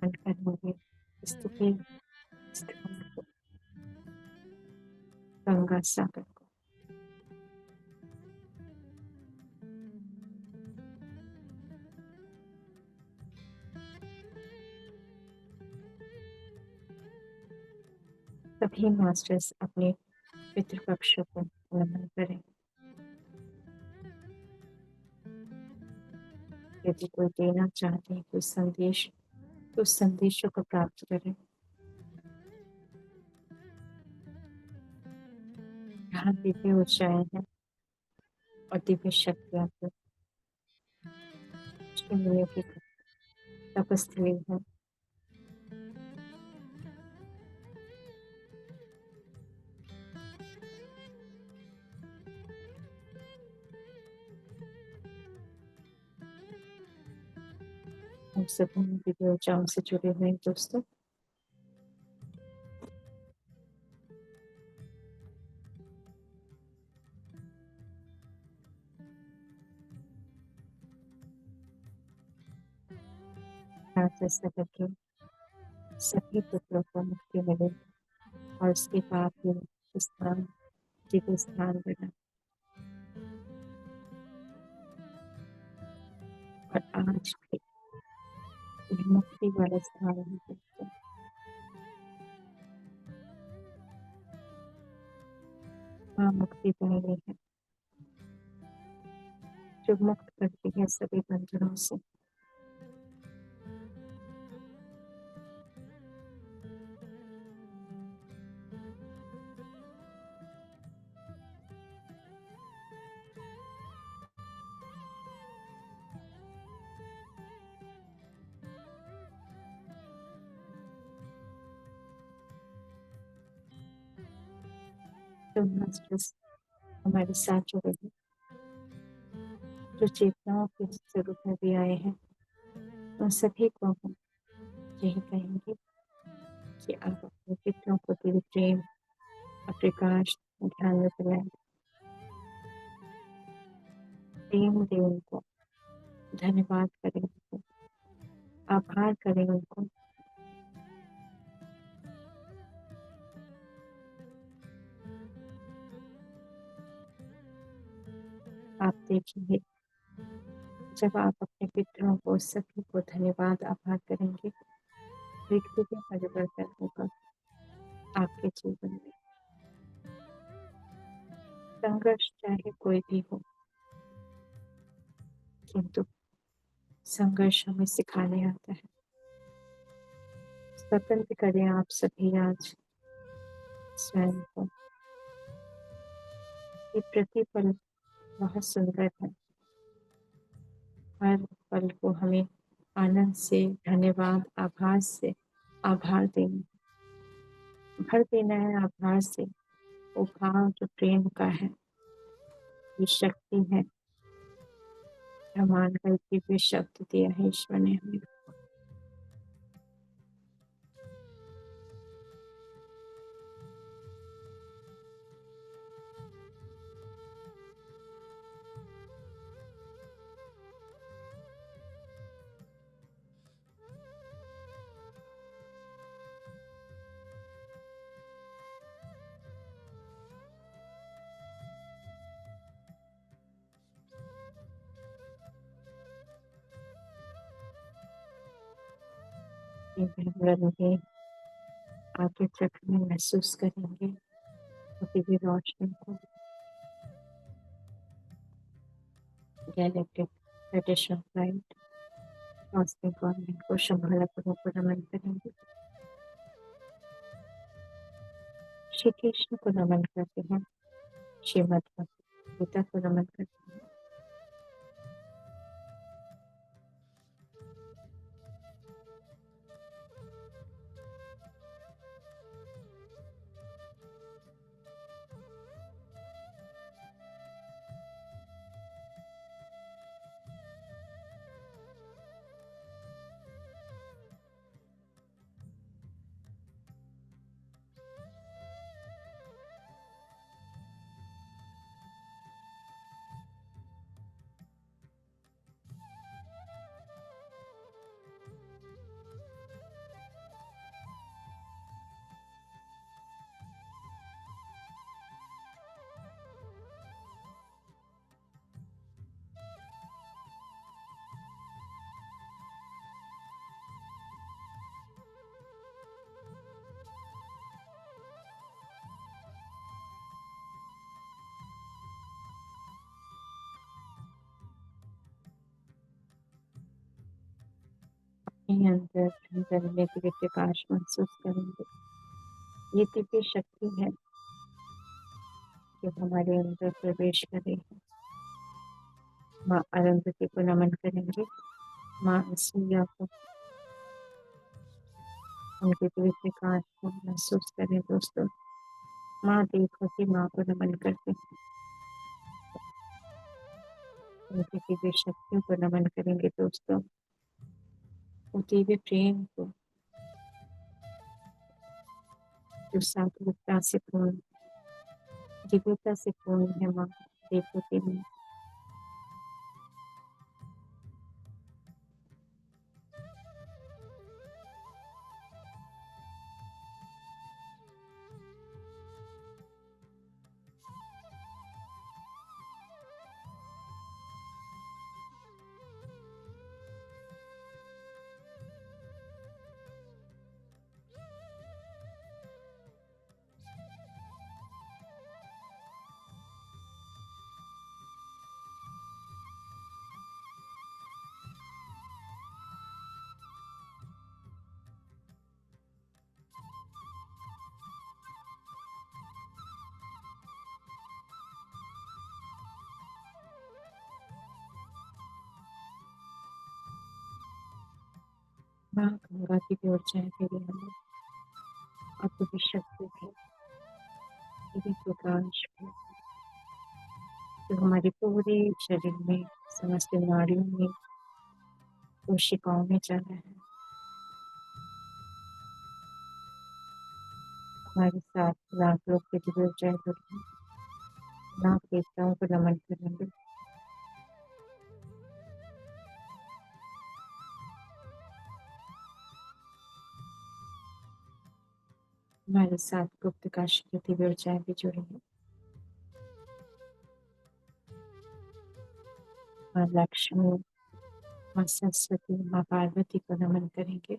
मन करेंगे स्तुति स्थान को, गंगा सागर को। सभी मास्टर्स अपने पितृपक्षों को नमन करें। यदि कोई देना चाहते हैं कोई संदेश, तो उस संदेशों को प्राप्त करें। यहाँ दिव्य ऊर्जाएं हैं और दिव्य शक्तियां मुनियों की तपस्थली है। हम सभी दिव्य ऊर्जाओं से जुड़े हुए हैं दोस्तों। ऐसा करके सभी पुत्रों को मुक्ति मिले और उसके बाद ही स्थान दिव्य स्थान बना और आज भी ये मुक्ति वाला स्थान है दोस्तों। माँ मुक्ति दायिनी है जो मुक्त करती है सभी बंधनों से। तो मास्टर्स हमारे साथ जुड़े हैं, जो चेतनाओं के स्वरूप में भी आए हैं, उन सभी को हम यही कहेंगे कि आप अपने पितरों को दिव्य प्रेम और प्रकाश ध्यान में बनाएं, प्रेम दें उनको, धन्यवाद करें उनको, आभार करें उनको। आप देखेंगे जब आप अपने पितरों को सभी को धन्यवाद आभार करेंगे, एक दिव्य परिवर्तन होगा आपके जीवन में। संघर्ष चाहे कोई भी हो, किंतु संघर्ष हमें सिखाने आता है। स्वतंत्र करें आप सभी आज स्वयं को। ये प्रतिपल बहुत सुंदर है, हर पल को हमें आनंद से, धन्यवाद, आभार से आभार देना, भर देना है आभार से। वो भाव जो प्रेम का है, ये शक्ति है, ब्रह्मांड का दिव्य शब्द दिया है ईश्वर ने हमें। रहेंगे आगे चक्र में महसूस करेंगे दिव्य रोशनी को, galactic radiation light cosmic government को शंभलपुरों को नमन करेंगे। श्री कृष्ण को नमन करते हैं। श्रीमद् भगवद गीता को नमन करते हैं। अपने अंदर भीतर में दिव्य प्रकाश महसूस करेंगे। ये दिव्य शक्ति है जो हमारे अंदर प्रवेश करेगी। माँ अरुंधति को नमन करेंगे। माँ असूया को, उनके दिव्य प्रकाश को महसूस करें दोस्तों। माँ देवहूति माँ को नमन करते हैं। उनकी दिव्य शक्तियों को नमन करेंगे दोस्तों। वो दिव्य प्रेम को जो सात्विकता से पूर्ण, दिव्यता से पूर्ण है माँ देवहूति में। माँ गंगा की भी ओर जाए मेरे अंदर और दिव्य शक्ति है, दिव्य प्रकाश है जो हमारे पूरे शरीर में, समस्त नाड़ियों में, कोशिकाओं में जा रहा है। हमारे 7 लाख लोग के दिव्य जय करें। नाग देवताओं को नमन करेंगे। हमारे साथ गुप्त काशी की दिव्य ऊर्जाएं भी जुड़ी है। माँ लक्ष्मी, माँ सरस्वती, माँ पार्वती को नमन करेंगे।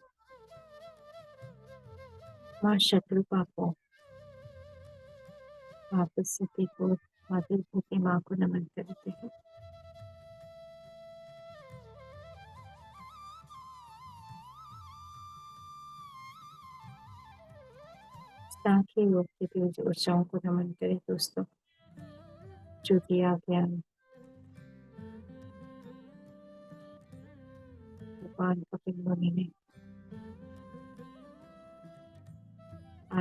माँ शत्रुपा को, माँ सती को, माँ देवहूति माँ को नमन करते हैं। सांख्य योग की दिव्य ऊर्जाओं को नमन करें दोस्तों, जो दिया ज्ञान भगवान कपिल मुनि ने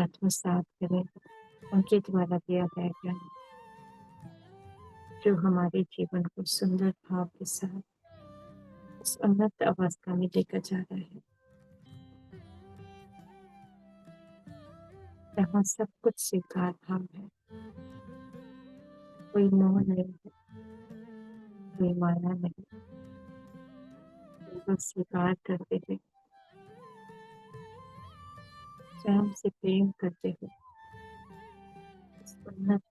आत्मसात करें। उनके द्वारा दिया गया ज्ञान जो हमारे जीवन को सुंदर भाव के साथ उस उन्नत अवस्था में लेकर जा रहा है, जहाँ सब कुछ स्वीकार भाव है, कोई मोह नहीं है, कोई माया नहीं, केवल स्वीकार करते हुए, स्वयं से प्रेम करते हुए इस उन्नत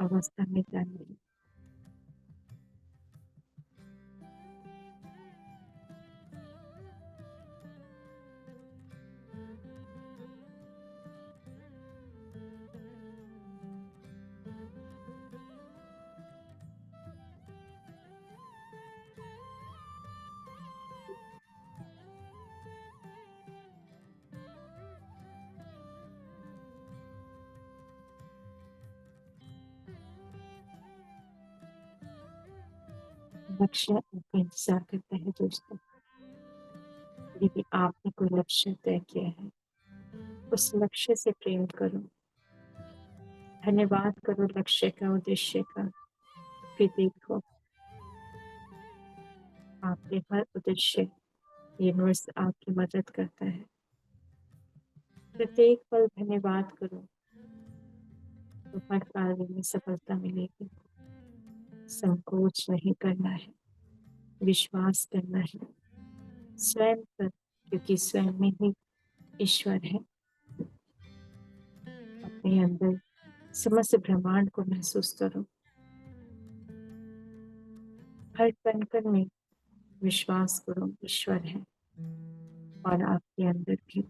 अवस्था में जाएंगे। लक्ष्य आपका इंतजार करता है दोस्तों। यदि आपने कोई लक्ष्य तय किया है, उस लक्ष्य से प्रेम करो, धन्यवाद करो लक्ष्य का, उद्देश्य का। फिर देखो आपके हर उद्देश्य यूनिवर्स आपकी मदद करता है। प्रत्येक पल धन्यवाद करो तो हर कार्य में सफलता मिलेगी। संकोच नहीं करना है, विश्वास करना है स्वयं पर, क्योंकि स्वयं में ही ईश्वर है। अपने अंदर समस्त ब्रह्मांड को महसूस करो। हर कण कण में विश्वास करो ईश्वर है और आपके अंदर भी।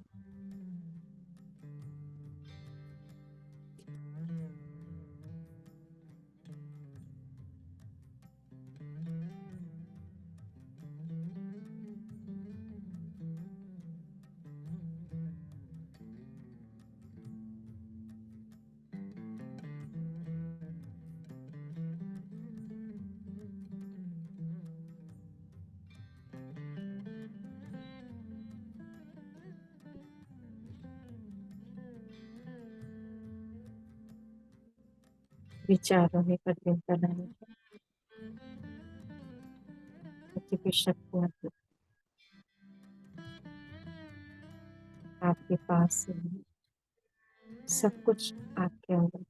विचारों में परिवर्तन आने की शक्तियां आपके पास से है। सब कुछ आपके अंदर।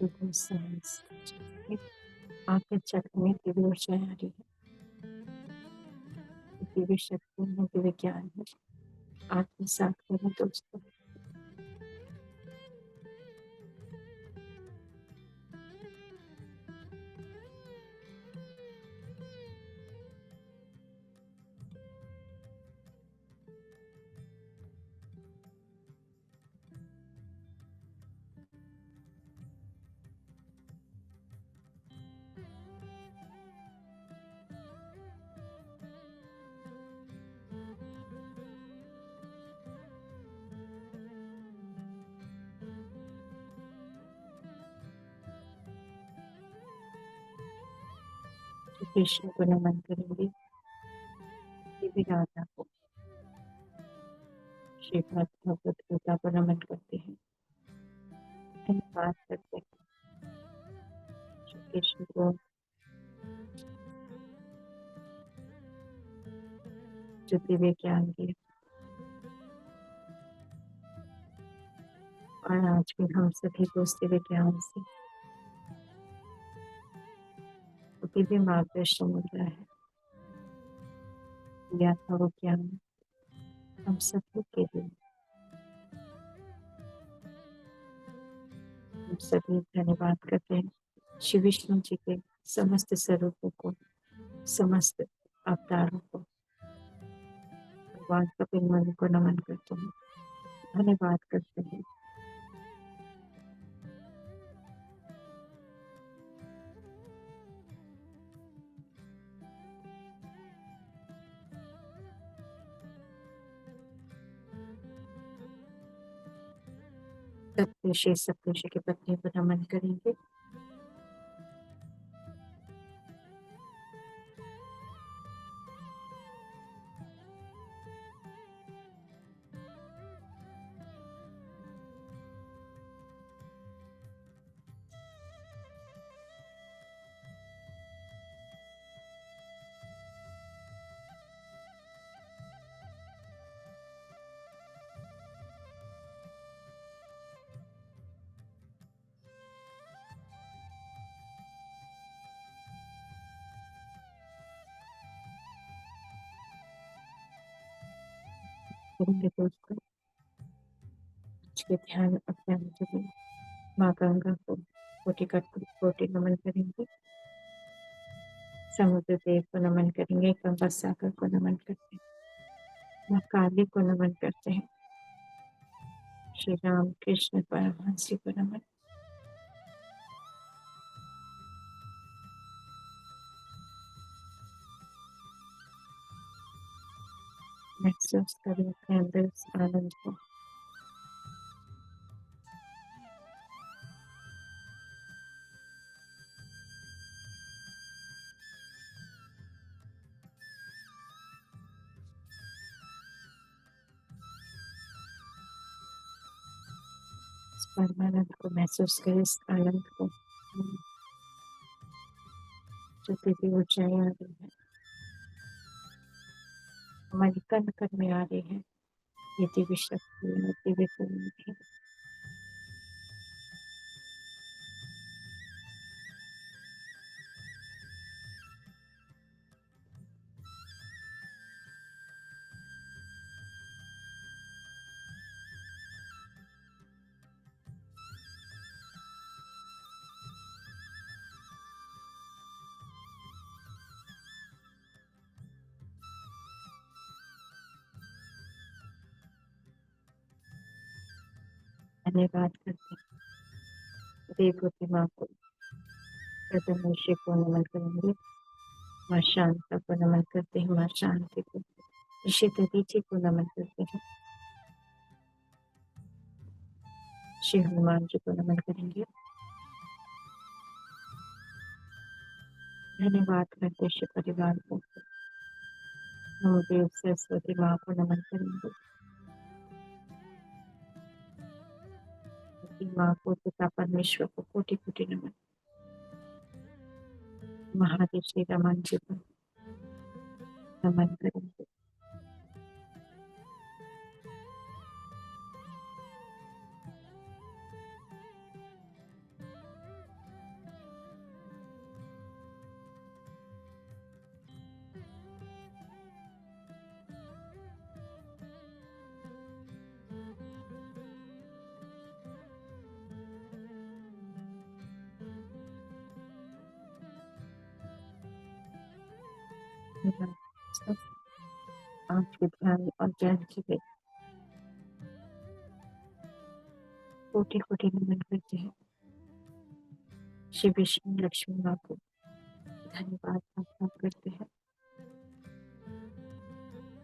बिल्कुल सांस आंखें चकने की भी ऊर्जा आ रही है। दिव्य शक्ति है, दिव्य ज्ञान है। आत्मसात करें दोस्तों। कृष्ण को नमन करेंगे, दिव्य राधा को, श्रीमद् भगवत गीता को नमन करते हैं। धन्यवाद करते हैं श्री कृष्ण को, जो दिव्य ज्ञान दिए। और आज भी हम सभी को उस दिव्य ज्ञान से दिव्य मार्गदर्शन मिल रहा है। दिया था वो ज्ञान हम सभी के लिए। हम सभी धन्यवाद करते हैं श्री विष्णु जी के समस्त स्वरूपों को, समस्त अवतारों को। भगवान कपिल मुनि को नमन करते हैं, धन्यवाद करते हैं। सप्तऋषि सप्तऋषि की पत्नी को नमन करेंगे। करेंगे दोस्तों। आज के ध्यान अभ्यास में माँ गंगा को कोटि नमन करेंगे, समुद्र देव को नमन करेंगे, गंगा सागर को नमन करते हैं, माँ काली को नमन करते हैं, श्री राम कृष्ण परमहंस जी को नमन। महसूस करें अपने अंदर इस आनंद को। इस परमानंद को महसूस करें, इस आनंद को जो दिव्य ऊंचाई आ रही है, हमारी कण कण में आ रही है। ये दिव्य शक्ति है, दिव्य करुणा है। धन्यवाद करते हैं देवभूति माँ को, प्रथम ऋषि को नमन करेंगे, माँ शांता को नमन करते हैं, माँ शांति को, ऋषि दधीचि को नमन करते हैं, श्री हनुमान जी को नमन करेंगे। धन्यवाद करते श्री परिवार को, नवदेव सरस्वती माँ को नमन करेंगे, माँ को, पिता परमेश्वर को कोटि कोटि नमन, महादेव श्री रमन जी को नमन करेंगे। आज के ध्यान और ज्ञान के लिए कोटि कोटि नमन करते हैं, श्री विष्णु लक्ष्मी माँ को धन्यवाद प्रार्थना करते हैं।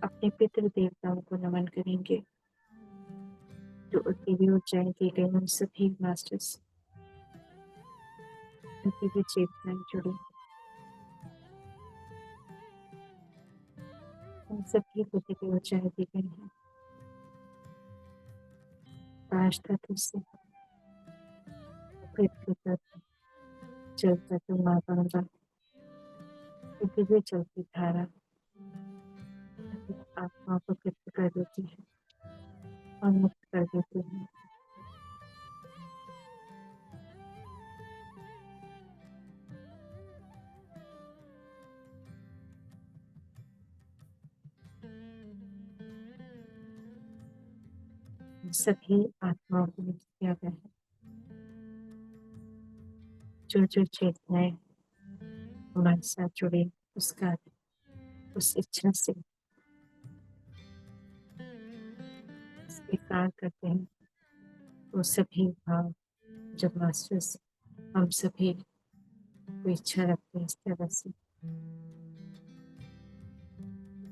अपने पितृ देवताओं को नमन करेंगे, जो दिव्य ऊंचाई दी गई उन सभी मास्टर्स, दिव्य चेतनाएं जुड़ी, उन सभी को दिव्य ऊंचाई दी गई है। काश तत्व से पृथ्वी तत्व, जल तत्व, माँ गंगा, दिव्य चलती धारा आत्मा को तृप्त कर देती है और मुक्त कर देती है। सभी आत्माओं को मुक्त किया गया है। जो जो चेतनाएं हमारे साथ जुड़े, उसका उस इच्छा से स्वीकार करते हैं, वो सभी भाव जब मास्टर्स हम सभी को इच्छा रखते हैं, इस तरह से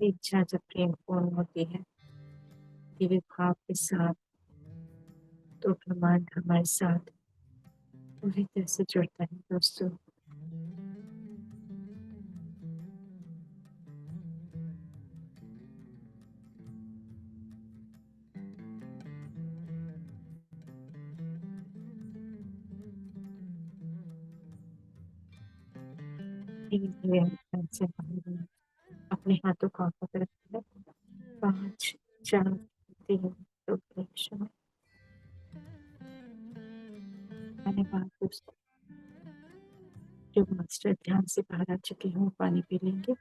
इच्छा जब प्रेम पूर्ण होती है दिव्य भाव के साथ, तो ब्रह्मांड हमारे साथ पूरी तरह से जुड़ता है दोस्तों। धीरे धीरे हम से बाहर आए। अपने हाथों को आंखों पर रखते हैं। 5 4 3 2 1। धन्यवाद दोस्तों। जो मास्टर ध्यान से बाहर आ चुके हैं वो पानी पी लेंगे।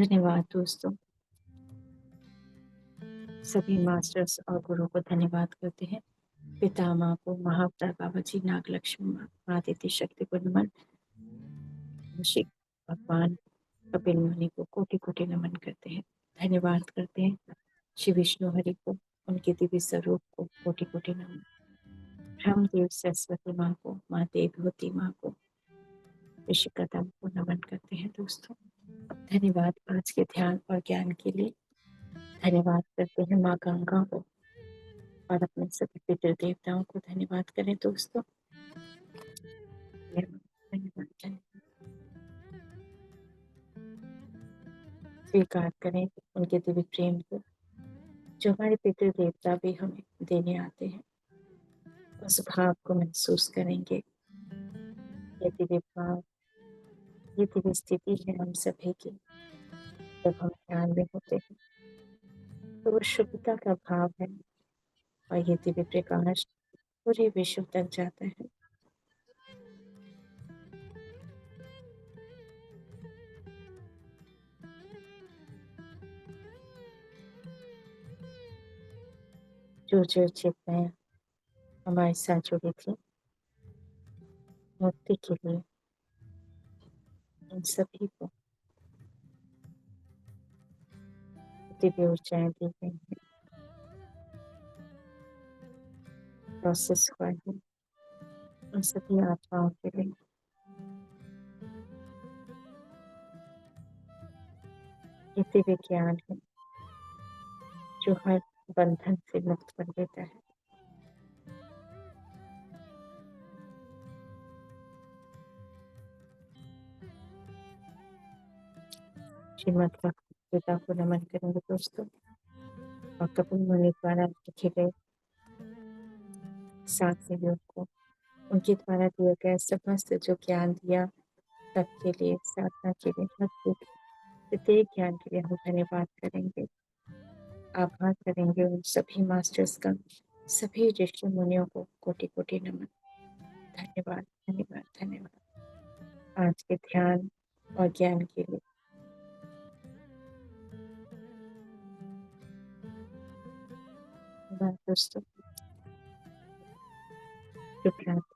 धन्यवाद दोस्तों। सभी मास्टर्स और गुरु को धन्यवाद करते हैं। पितामह को, महाअवतार बाबा जी, नागलक्ष्मी माँ, आदित्य शक्ति को नमन। शिव भगवान कपिल मुनि को कोटि कोटि नमन करते हैं, धन्यवाद करते हैं। श्री विष्णु हरि को, उनके दिव्य स्वरूप को कोटि कोटि नमन। ब्रह्मदेव सरस्वती माँ को, माँ देवभूति माँ को, ऋषि कदम को नमन करते हैं दोस्तों। धन्यवाद आज के ध्यान और ज्ञान के लिए। धन्यवाद करते हैं माँ गंगा को और अपने सभी पितृ देवताओं को धन्यवाद करें दोस्तों। धन्यवाद, धन्यवाद, धन्यवाद। स्वीकार करें उनके दिव्य प्रेम को, जो हमारे पितृ देवता भी हमें देने आते हैं। उस भाव को महसूस करेंगे। ये दिव्य भाव, ये दिव्य स्थिति है हम सभी की। जब हम ध्यान में होते हैं तो वो शुद्धता का भाव है और ये दिव्य प्रकाश पूरे विश्व तक जाता है। जो जो चेतनाएं हमारे साथ जुड़ी थी मुक्ति के लिए, इन सभी को दिव्य ऊर्जाएं दी गई हैं। प्रोसेस हुआ है उन सभी आत्माओं के लिए। ये दिव्य ज्ञान है जो हर बंधन से मुक्त कर देता है। श्रीमद भगवद गीता को नमन करेंगे दोस्तों और कपिल मुनि द्वारा लिखे गए 7 योग को, उनके द्वारा दिया गया समस्त जो ज्ञान दिया सबके लिए, साधना के लिए, प्रत्येक ज्ञान के लिए हम धन्यवाद करेंगे, आभार करेंगे उन सभी मास्टर्स का। सभी ऋषि मुनियों को कोटि कोटि नमन। धन्यवाद, धन्यवाद, धन्यवाद आज के ध्यान और ज्ञान के लिए। धन्यवाद दोस्तों, शुभ रात्रि।